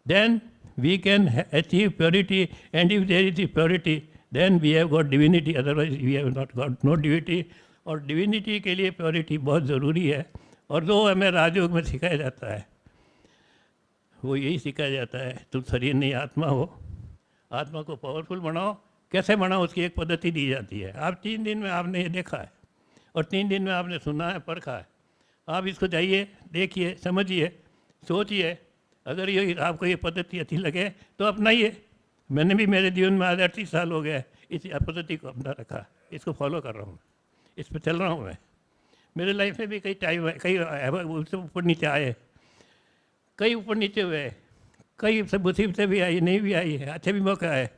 then we can achieve purity, and if there is purity, then we have got divinity, otherwise we have not got no divinity. और डिविनिटी के लिए प्योरिटी बहुत ज़रूरी है, और जो हमें राजयोग में सिखाया जाता है वो यही सिखाया जाता है, तुम शरीर नहीं आत्मा हो, आत्मा को पावरफुल बनाओ। कैसे बनाओ उसकी एक पद्धति दी जाती है। आप 3 दिन में आपने ये देखा है, और 3 दिन में आपने सुना है, परखा है। आप इसको जाइए, देखिए, समझिए, सोचिए, अगर ये आपको ये पद्धति अच्छी लगे तो अपनाइए। मैंने भी मेरे जीवन में आज 38 साल हो गए इस पद्धति को अपना रखा, इसको फॉलो कर रहा हूँ, इस पर चल रहा हूँ मैं। मेरे लाइफ में भी कई टाइम, कई उससे ऊपर नीचे आए, कई ऊपर नीचे हुए, कई मुसीबतें भी आई, नहीं भी आई है, अच्छे भी मौके आए,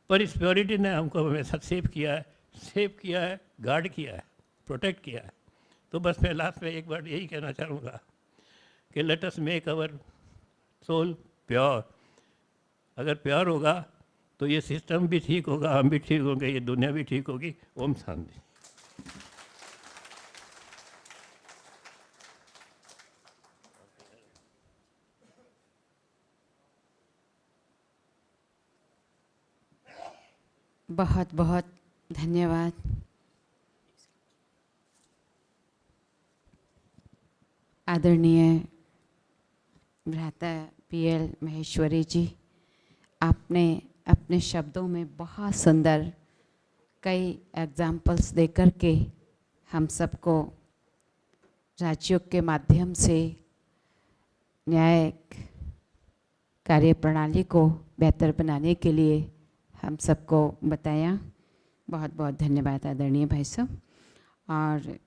पर इस प्योरिटी ने हमको हमेशा सेव किया है, गार्ड किया है, प्रोटेक्ट किया है। तो बस मैं लास्ट में एक बार यही कहना चाहूँगा कि let us make our soul pure. अगर प्यार होगा तो ये सिस्टम भी ठीक होगा, हम भी ठीक होंगे, ये दुनिया भी ठीक होगी। ओम शांति। बहुत बहुत धन्यवाद। आदरणीय भ्राता पीएल महेश्वरी जी, आपने अपने शब्दों में बहुत सुंदर कई एग्जाम्पल्स देकर के हम सबको राजयोग के माध्यम से न्यायिक कार्य प्रणाली को बेहतर बनाने के लिए हम सबको बताया। बहुत बहुत धन्यवाद आदरणीय भाई साहब। और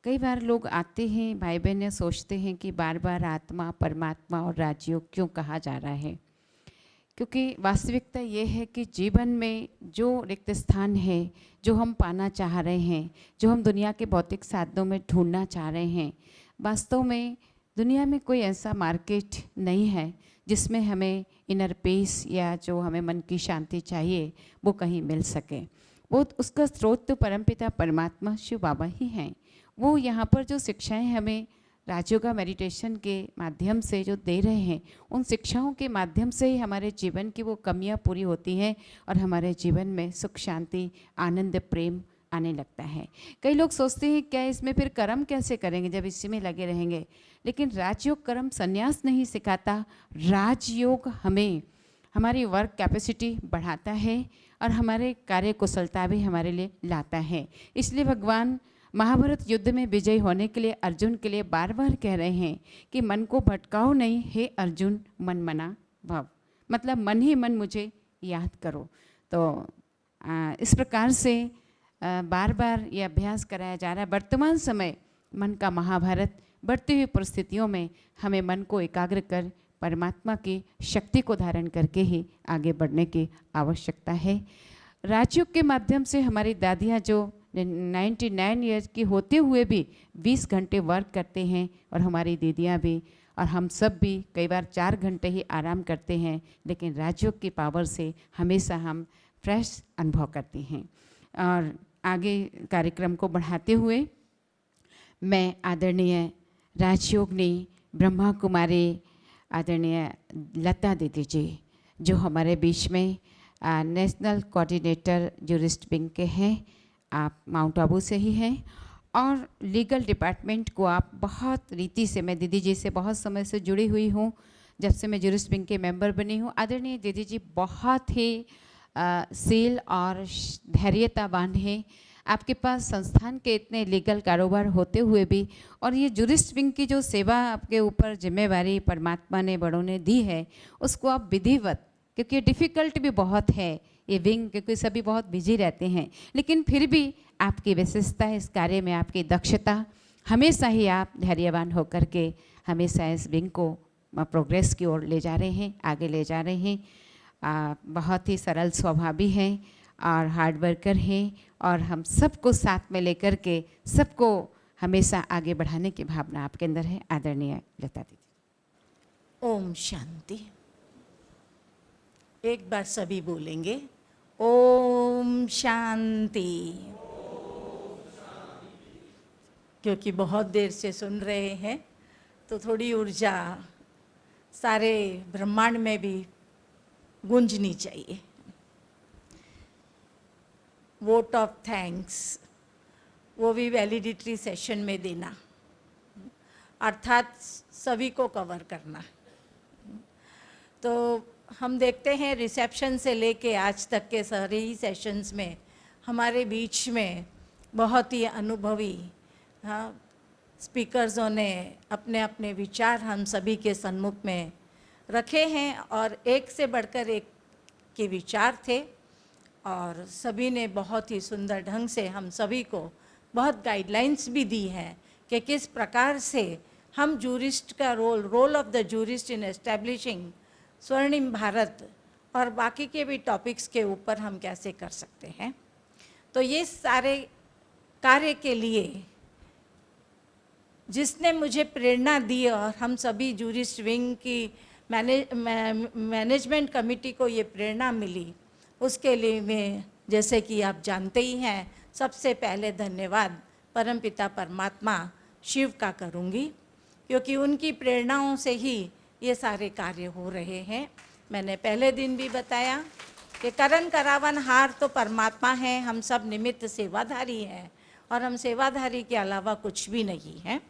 कई बार लोग आते हैं, भाई बहन सोचते हैं कि बार बार आत्मा, परमात्मा और राजयोग क्यों कहा जा रहा है, क्योंकि वास्तविकता ये है कि जीवन में जो रिक्त स्थान है, जो हम पाना चाह रहे हैं, जो हम दुनिया के भौतिक साधनों में ढूंढना चाह रहे हैं, वास्तव में दुनिया में कोई ऐसा मार्केट नहीं है जिसमें हमें इनर पीस या जो हमें मन की शांति चाहिए वो कहीं मिल सके। वो उसका स्रोत तो परमपिता परमात्मा शिव बाबा ही हैं। वो यहाँ पर जो शिक्षाएं हमें राजयोगा मेडिटेशन के माध्यम से जो दे रहे हैं, उन शिक्षाओं के माध्यम से ही हमारे जीवन की वो कमियां पूरी होती हैं और हमारे जीवन में सुख, शांति, आनंद, प्रेम आने लगता है। कई लोग सोचते हैं क्या इसमें फिर कर्म कैसे करेंगे जब इसी में लगे रहेंगे, लेकिन राजयोग कर्म संन्यास नहीं सिखाता। राजयोग हमें हमारी वर्क कैपेसिटी बढ़ाता है और हमारे कार्य कुशलता भी हमारे लिए लाता है। इसलिए भगवान महाभारत युद्ध में विजयी होने के लिए अर्जुन के लिए बार बार कह रहे हैं कि मन को भटकाओ नहीं, हे अर्जुन मन मना भव, मतलब मन ही मन मुझे याद करो। तो इस प्रकार से बार बार ये अभ्यास कराया जा रहा है। वर्तमान समय मन का महाभारत, बढ़ती हुई परिस्थितियों में हमें मन को एकाग्र कर परमात्मा की शक्ति को धारण करके ही आगे बढ़ने की आवश्यकता है। राजयोग के माध्यम से हमारी दादियाँ जो 99 ईयर्स की होते हुए भी 20 घंटे वर्क करते हैं, और हमारी दीदियाँ भी और हम सब भी कई बार 4 घंटे ही आराम करते हैं, लेकिन राजयोग की पावर से हमेशा हम फ्रेश अनुभव करते हैं। और आगे कार्यक्रम को बढ़ाते हुए मैं आदरणीय राजयोगिनी ब्रह्मा कुमारी आदरणीय लता दीदी जी, जो हमारे बीच में नेशनल कोऑर्डिनेटर जूरिस्ट विंग के हैं, आप माउंट आबू से ही हैं, और लीगल डिपार्टमेंट को आप बहुत रीति से, मैं दीदी जी से बहुत समय से जुड़ी हुई हूँ, जब से मैं जूरिस्ट विंग के मेंबर बनी हूँ। आदरणीय दीदी जी बहुत ही सील और धैर्यतावान है। आपके पास संस्थान के इतने लीगल कारोबार होते हुए भी, और ये जूरिस्ट विंग की जो सेवा आपके ऊपर जिम्मेवारी परमात्मा ने, बड़ों ने दी है, उसको आप विधिवत, क्योंकि डिफ़िकल्ट भी बहुत है ये विंग, क्योंकि सभी बहुत बिजी रहते हैं, लेकिन फिर भी आपकी विशेषता इस कार्य में, आपकी दक्षता, हमेशा ही आप धैर्यवान होकर के हमेशा इस विंग को प्रोग्रेस की ओर ले जा रहे हैं, आगे ले जा रहे हैं। बहुत ही सरल स्वभावी हैं और हार्ड वर्कर हैं, और हम सबको साथ में लेकर के सबको हमेशा आगे बढ़ाने की भावना आपके अंदर है। आदरणीय लता दीदी। ओम शांति। एक बार सभी बोलेंगे, ओम शांति। क्योंकि बहुत देर से सुन रहे हैं तो थोड़ी ऊर्जा सारे ब्रह्मांड में भी गूंजनी चाहिए। वोट ऑफ थैंक्स, वो भी वैलिडिटी सेशन में देना, अर्थात सभी को कवर करना। तो हम देखते हैं रिसेप्शन से लेके आज तक के सारे ही सेशंस में हमारे बीच में बहुत ही अनुभवी स्पीकर्सों ने अपने अपने विचार हम सभी के सम्मुख में रखे हैं, और एक से बढ़कर एक के विचार थे, और सभी ने बहुत ही सुंदर ढंग से हम सभी को बहुत गाइडलाइंस भी दी हैं कि किस प्रकार से हम जूरिस्ट का role of the jurist in establishing स्वर्णिम भारत और बाकी के भी टॉपिक्स के ऊपर हम कैसे कर सकते हैं। तो ये सारे कार्य के लिए जिसने मुझे प्रेरणा दी, और हम सभी जूरिस्ट विंग की मैनेजमेंट कमेटी को ये प्रेरणा मिली, उसके लिए मैं, जैसे कि आप जानते ही हैं, सबसे पहले धन्यवाद परमपिता परमात्मा शिव का करूँगी, क्योंकि उनकी प्रेरणाओं से ही ये सारे कार्य हो रहे हैं। मैंने पहले दिन भी बताया कि करन करावन हार तो परमात्मा है, हम सब निमित्त सेवाधारी हैं, और हम सेवाधारी के अलावा कुछ भी नहीं हैं।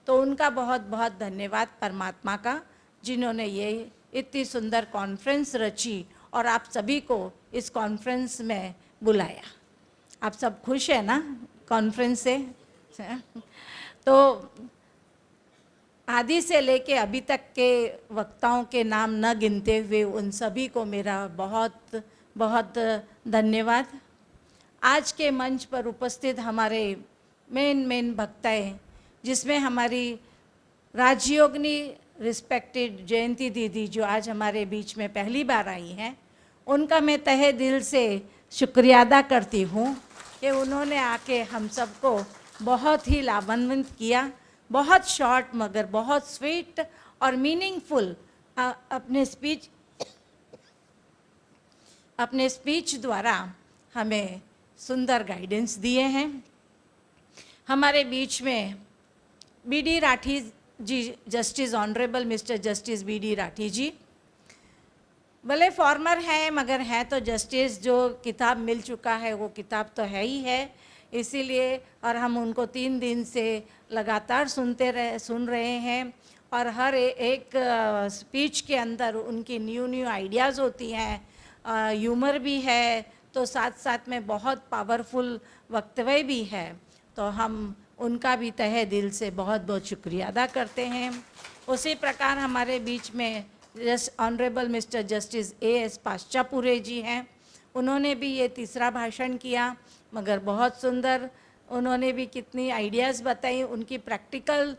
तो उनका बहुत बहुत धन्यवाद परमात्मा का, जिन्होंने ये इतनी सुंदर कॉन्फ्रेंस रची और आप सभी को इस कॉन्फ्रेंस में बुलाया। आप सब खुश हैं ना कॉन्फ्रेंस से? तो आदि से लेके अभी तक के वक्ताओं के नाम न गिनते हुए उन सभी को मेरा बहुत बहुत धन्यवाद। आज के मंच पर उपस्थित हमारे मेन वक्ताएं, जिसमें हमारी राजयोगिनी रिस्पेक्टेड जयंती दीदी, जो आज हमारे बीच में पहली बार आई हैं, उनका मैं तहे दिल से शुक्रिया अदा करती हूँ कि उन्होंने आके हम सबको बहुत ही लाभान्वित किया। बहुत शॉर्ट मगर बहुत स्वीट और मीनिंगफुल अपने स्पीच द्वारा हमें सुंदर गाइडेंस दिए हैं। हमारे बीच में B D. Rathi ji, justice honourable mister justice B D. Rathi ji, भले फॉर्मर हैं मगर हैं तो जस्टिस। जो किताब मिल चुका है वो किताब तो है ही है, इसीलिए, और हम उनको 3 दिन से लगातार सुन रहे हैं। और हर एक स्पीच के अंदर उनकी न्यू न्यू आइडियाज़ होती हैं, ह्यूमर भी है, तो साथ साथ में बहुत पावरफुल वक्तव्य भी है। तो हम उनका भी तहे दिल से बहुत बहुत शुक्रिया अदा करते हैं। उसी प्रकार हमारे बीच में ऑनरेबल मिस्टर जस्टिस A.S. पाश्चापुरे जी हैं। उन्होंने भी ये तीसरा भाषण किया, मगर बहुत सुंदर। उन्होंने भी कितनी आइडियाज़ बताई, उनकी प्रैक्टिकल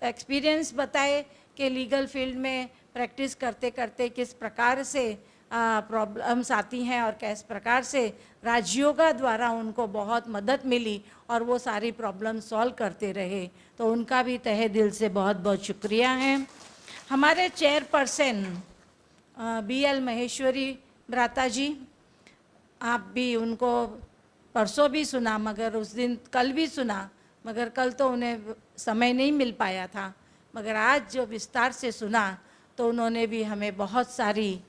एक्सपीरियंस बताए कि लीगल फील्ड में प्रैक्टिस करते करते किस प्रकार से प्रॉब्लम्स आती हैं और किस प्रकार से राजयोगा द्वारा उनको बहुत मदद मिली और वो सारी प्रॉब्लम सॉल्व करते रहे। तो उनका भी तहे दिल से बहुत बहुत शुक्रिया है। हमारे चेयरपर्सन B.L. महेश्वरी भ्राता जी, आप भी उनको परसों भी सुना, मगर उस दिन कल भी सुना, मगर कल तो उन्हें समय नहीं मिल पाया था, मगर आज जो विस्तार से सुना तो उन्होंने भी हमें बहुत सारी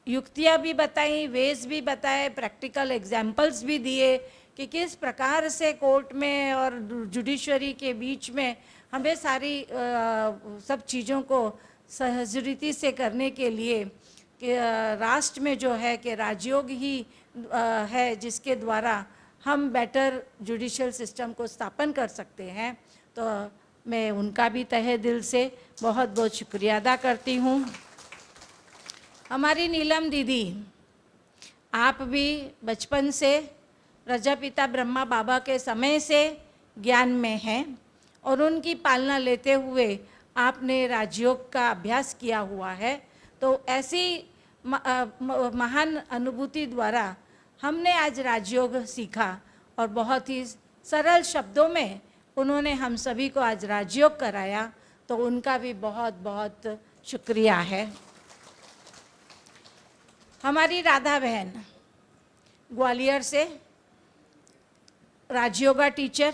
युक्तियाँ भी बताई, वेज भी बताए, प्रैक्टिकल एग्जाम्पल्स भी दिए कि किस प्रकार से कोर्ट में और जुडिशरी के बीच में हमें सारी सब चीज़ों को सहजरीति से करने के लिए कि राष्ट्र में जो है कि राजयोग ही है जिसके द्वारा हम बेटर जुडिशियल सिस्टम को स्थापन कर सकते हैं। तो मैं उनका भी तहे दिल से बहुत बहुत शुक्रिया अदा करती हूँ। हमारी नीलम दीदी, आप भी बचपन से प्रजापिता ब्रह्मा बाबा के समय से ज्ञान में हैं और उनकी पालना लेते हुए आपने राजयोग का अभ्यास किया हुआ है। तो ऐसी महान अनुभूति द्वारा हमने आज राजयोग सीखा और बहुत ही सरल शब्दों में उन्होंने हम सभी को आज राजयोग कराया, तो उनका भी बहुत बहुत शुक्रिया है। हमारी राधा बहन ग्वालियर से राजयोगा टीचर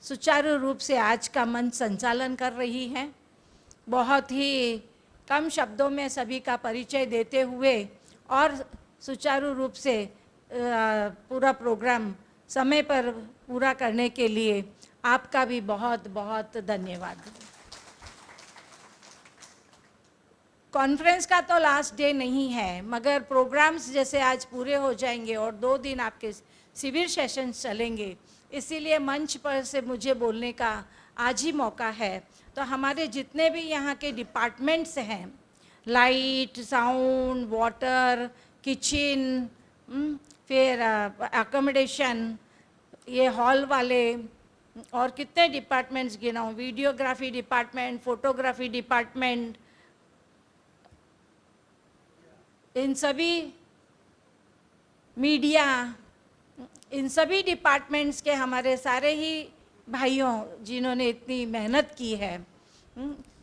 सुचारू रूप से आज का मंच संचालन कर रही हैं। बहुत ही कम शब्दों में सभी का परिचय देते हुए और सुचारू रूप से पूरा प्रोग्राम समय पर पूरा करने के लिए आपका भी बहुत बहुत धन्यवाद। कॉन्फ्रेंस का तो लास्ट डे नहीं है, मगर प्रोग्राम्स जैसे आज पूरे हो जाएंगे और 2 दिन आपके शिविर सेशंस चलेंगे, इसीलिए मंच पर से मुझे बोलने का आज ही मौका है। तो हमारे जितने भी यहाँ के डिपार्टमेंट्स हैं, लाइट, साउंड, वाटर, किचन, फिर अकोमोडेशन, ये हॉल वाले और कितने डिपार्टमेंट्स गिनाऊँ, वीडियोग्राफी डिपार्टमेंट, फोटोग्राफी डिपार्टमेंट, इन सभी मीडिया, इन सभी डिपार्टमेंट्स के हमारे सारे ही भाइयों जिन्होंने इतनी मेहनत की है।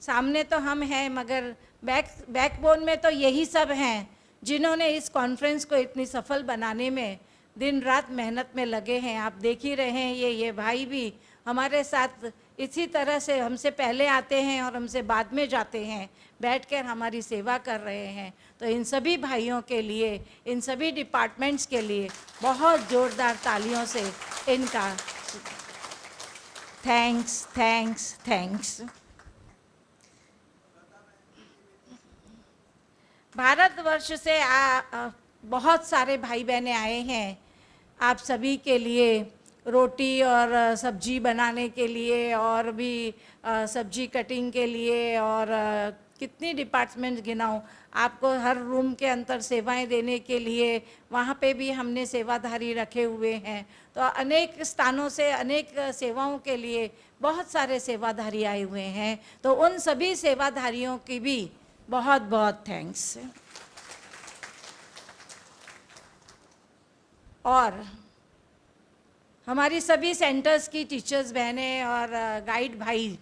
सामने तो हम हैं, मगर बैकबोन में तो यही सब हैं जिन्होंने इस कॉन्फ्रेंस को इतनी सफल बनाने में दिन रात मेहनत में लगे हैं। आप देख ही रहे हैं, ये भाई भी हमारे साथ इसी तरह से हमसे पहले आते हैं और हमसे बाद में जाते हैं, बैठकर हमारी सेवा कर रहे हैं। तो इन सभी भाइयों के लिए, इन सभी डिपार्टमेंट्स के लिए बहुत ज़ोरदार तालियों से इनका थैंक्स थैंक्स थैंक्स। भारतवर्ष से बहुत सारे भाई बहनें आए हैं आप सभी के लिए रोटी और सब्जी बनाने के लिए और भी सब्जी कटिंग के लिए, और कितनी डिपार्टमेंट गिनाऊँ आपको, हर रूम के अंदर सेवाएं देने के लिए वहाँ पे भी हमने सेवाधारी रखे हुए हैं। तो अनेक स्थानों से अनेक सेवाओं के लिए बहुत सारे सेवाधारी आए हुए हैं। तो उन सभी सेवाधारियों की भी बहुत बहुत थैंक्स। और हमारी सभी सेंटर्स की टीचर्स बहनें और गाइड भाई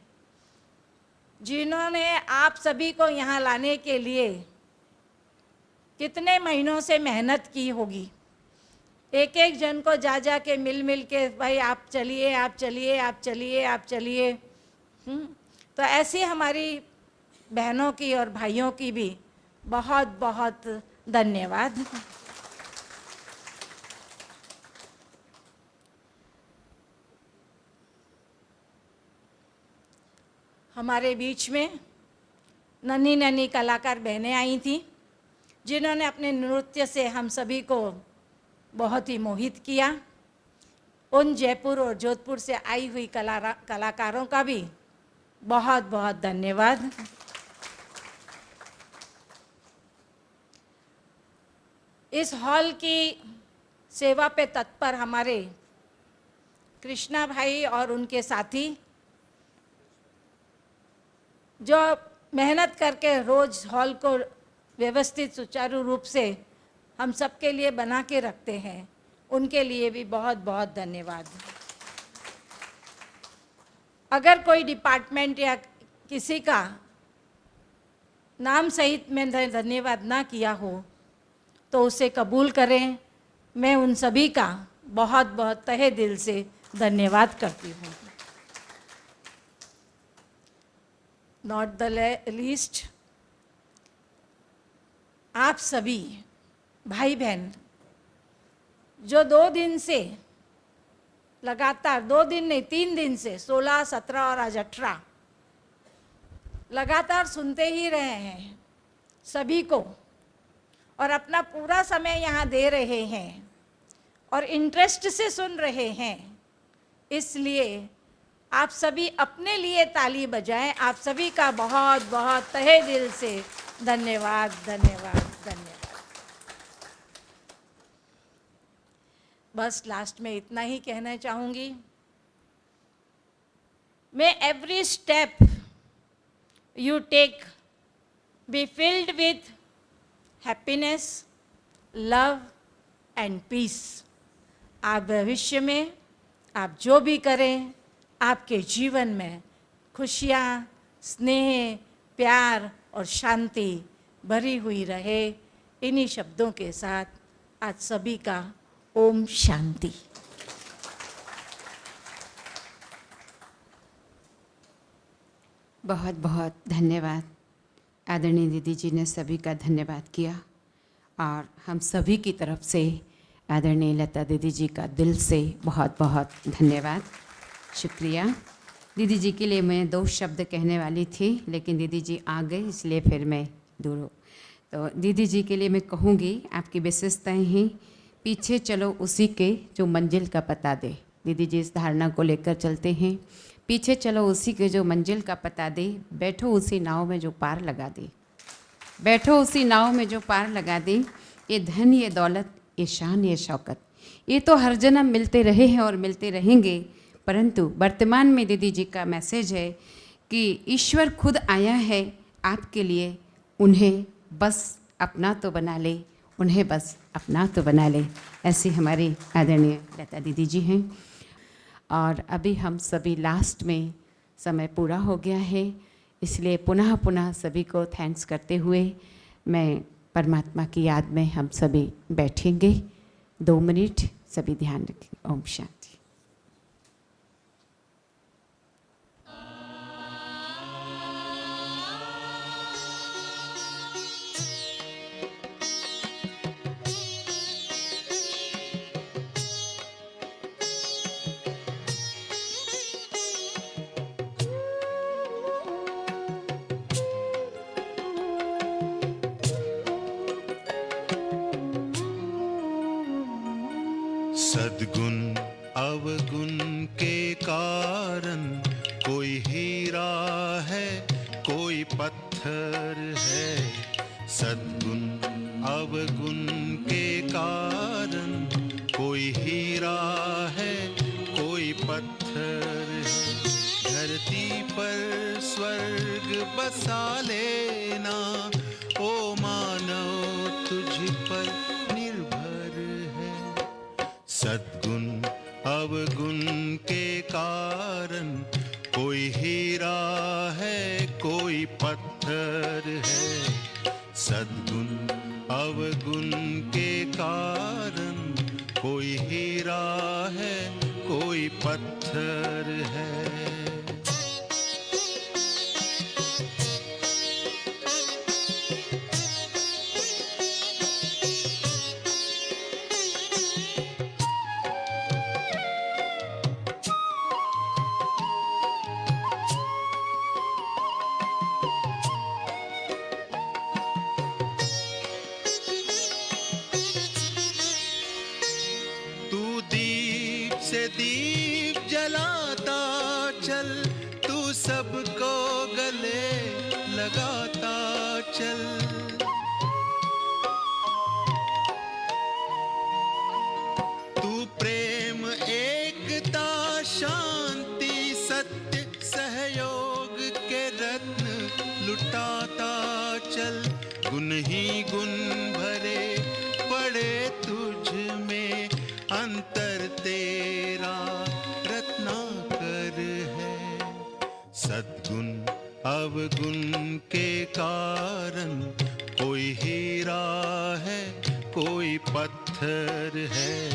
जिन्होंने आप सभी को यहाँ लाने के लिए कितने महीनों से मेहनत की होगी, एक एक जन को जा जा के मिल के भाई आप चलिए आप चलिए आप चलिए आप चलिए। तो ऐसी हमारी बहनों की और भाइयों की भी बहुत बहुत धन्यवाद। हमारे बीच में नन्ही नन्ही कलाकार बहनें आई थीं, जिन्होंने अपने नृत्य से हम सभी को बहुत ही मोहित किया। उन जयपुर और जोधपुर से आई हुई कलाकारों का भी बहुत बहुत धन्यवाद। इस हॉल की सेवा पे तत्पर हमारे कृष्णा भाई और उनके साथी, जो मेहनत करके रोज हॉल को व्यवस्थित सुचारू रूप से हम सबके लिए बना के रखते हैं, उनके लिए भी बहुत बहुत धन्यवाद। अगर कोई डिपार्टमेंट या किसी का नाम सहित में धन्यवाद ना किया हो तो उसे कबूल करें। मैं उन सभी का बहुत बहुत तहे दिल से धन्यवाद करती हूँ। नॉट द लीस्ट, आप सभी भाई बहन जो 2 दिन से लगातार, 2 दिन नहीं 3 दिन से 16, 17 और आज 18 लगातार सुनते ही रहे हैं सभी को, और अपना पूरा समय यहाँ दे रहे हैं और इंटरेस्ट से सुन रहे हैं, इसलिए आप सभी अपने लिए ताली बजाएं। आप सभी का बहुत बहुत तहे दिल से धन्यवाद धन्यवाद धन्यवाद। बस लास्ट में इतना ही कहना चाहूँगी। May every step you take be filled with happiness, love and peace. आप भविष्य में आप जो भी करें, आपके जीवन में खुशियाँ, स्नेह, प्यार और शांति भरी हुई रहे। इन्हीं शब्दों के साथ आज सभी का ओम शांति। बहुत बहुत धन्यवाद। आदरणीय दीदी जी ने सभी का धन्यवाद किया और हम सभी की तरफ से आदरणीय लता दीदी जी का दिल से बहुत बहुत धन्यवाद, शुक्रिया। दीदी जी के लिए मैं 2 शब्द कहने वाली थी, लेकिन दीदी जी आ गए, इसलिए फिर मैं दूर हूँ। तो दीदी जी के लिए मैं कहूँगी, आपकी विशेषताएं हैं, पीछे चलो उसी के जो मंजिल का पता दे। दीदी जी इस धारणा को लेकर चलते हैं, पीछे चलो उसी के जो मंजिल का पता दे, बैठो उसी नाव में जो पार लगा दे, बैठो उसी नाव में जो पार लगा दे। ये धन, ये दौलत, ये शान, ये शौकत, ये तो हर जन्म मिलते रहे हैं और मिलते रहेंगे, परंतु वर्तमान में दीदी जी का मैसेज है कि ईश्वर खुद आया है आपके लिए, उन्हें बस अपना तो बना ले, उन्हें बस अपना तो बना ले। ऐसी हमारी आदरणीय लता दीदी जी हैं। और अभी हम सभी लास्ट में, समय पूरा हो गया है, इसलिए पुनः पुनः सभी को थैंक्स करते हुए मैं परमात्मा की याद में हम सभी बैठेंगे। 2 मिनट सभी ध्यान रखें। ओम शांति। सद्गुण अवगुण के कारण कोई हीरा है, कोई पत्थर है। सद्गुण अवगुण के कारण कोई हीरा है, कोई पत्थर है। धरती पर स्वर्ग बसा लेना, ओ मानव तुझ पर निर्भर है। सद्गुण अवगुण के कारण कोई हीरा है, कोई पत्थर है। सद्गुण अवगुण के कारण कोई हीरा है, कोई पत्थर है। दीप से दीप जलाता चल, तू सबको गले लगाता चल। तू प्रेम एकता शांति सत्य सहयोग के रत्न लुटाता चल। गुण ही गुण भरे पड़े तुझ में, अंतर तेरा रत्नाकर है। सद्गुण अवगुण के कारण कोई हीरा है, कोई पत्थर है।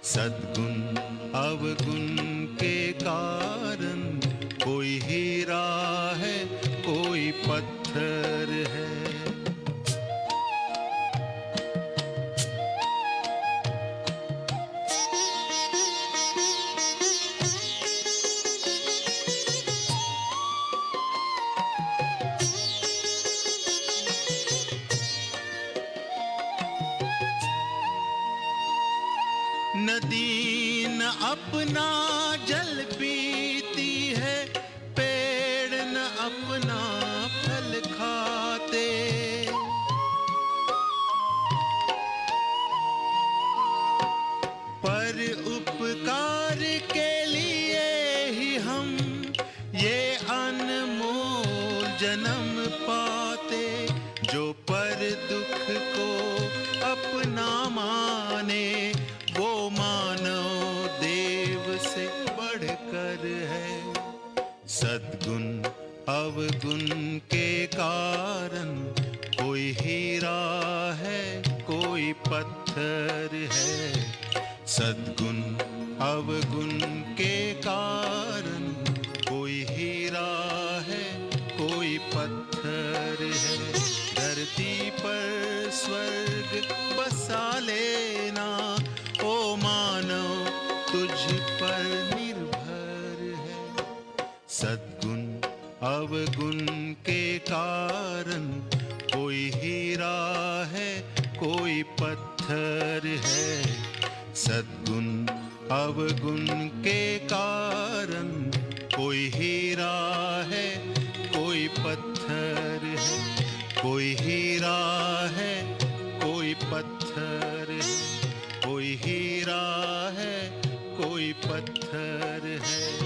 सद्गुण अवगुण के कारण कोई हीरा है, कोई पत्थर है। नदी न अपना जल पीती है, पेड़ न अपना फल खाते। पर उपकार के लिए ही हम ये अनमोल जन्म पाते। जो पर दुख को अपना माने, वो मानव देव से बढ़कर है। सद्गुण अवगुण के कारण कोई हीरा है, कोई पत्थर है। सद्गुण अवगुण के कारण कोई हीरा है, कोई पत्थर है। धरती पर स्वर्ग बसा लेना, ओ मानव तुझ पर निर्भर है। सद्गुण अवगुण के कारण कोई हीरा है, कोई पत्थर है। सद्गुण अवगुण के कारण कोई हीरा है, कोई पत्थर है। कोई हीरा है, कोई पत्थर है। कोई हीरा है, कोई पत्थर है।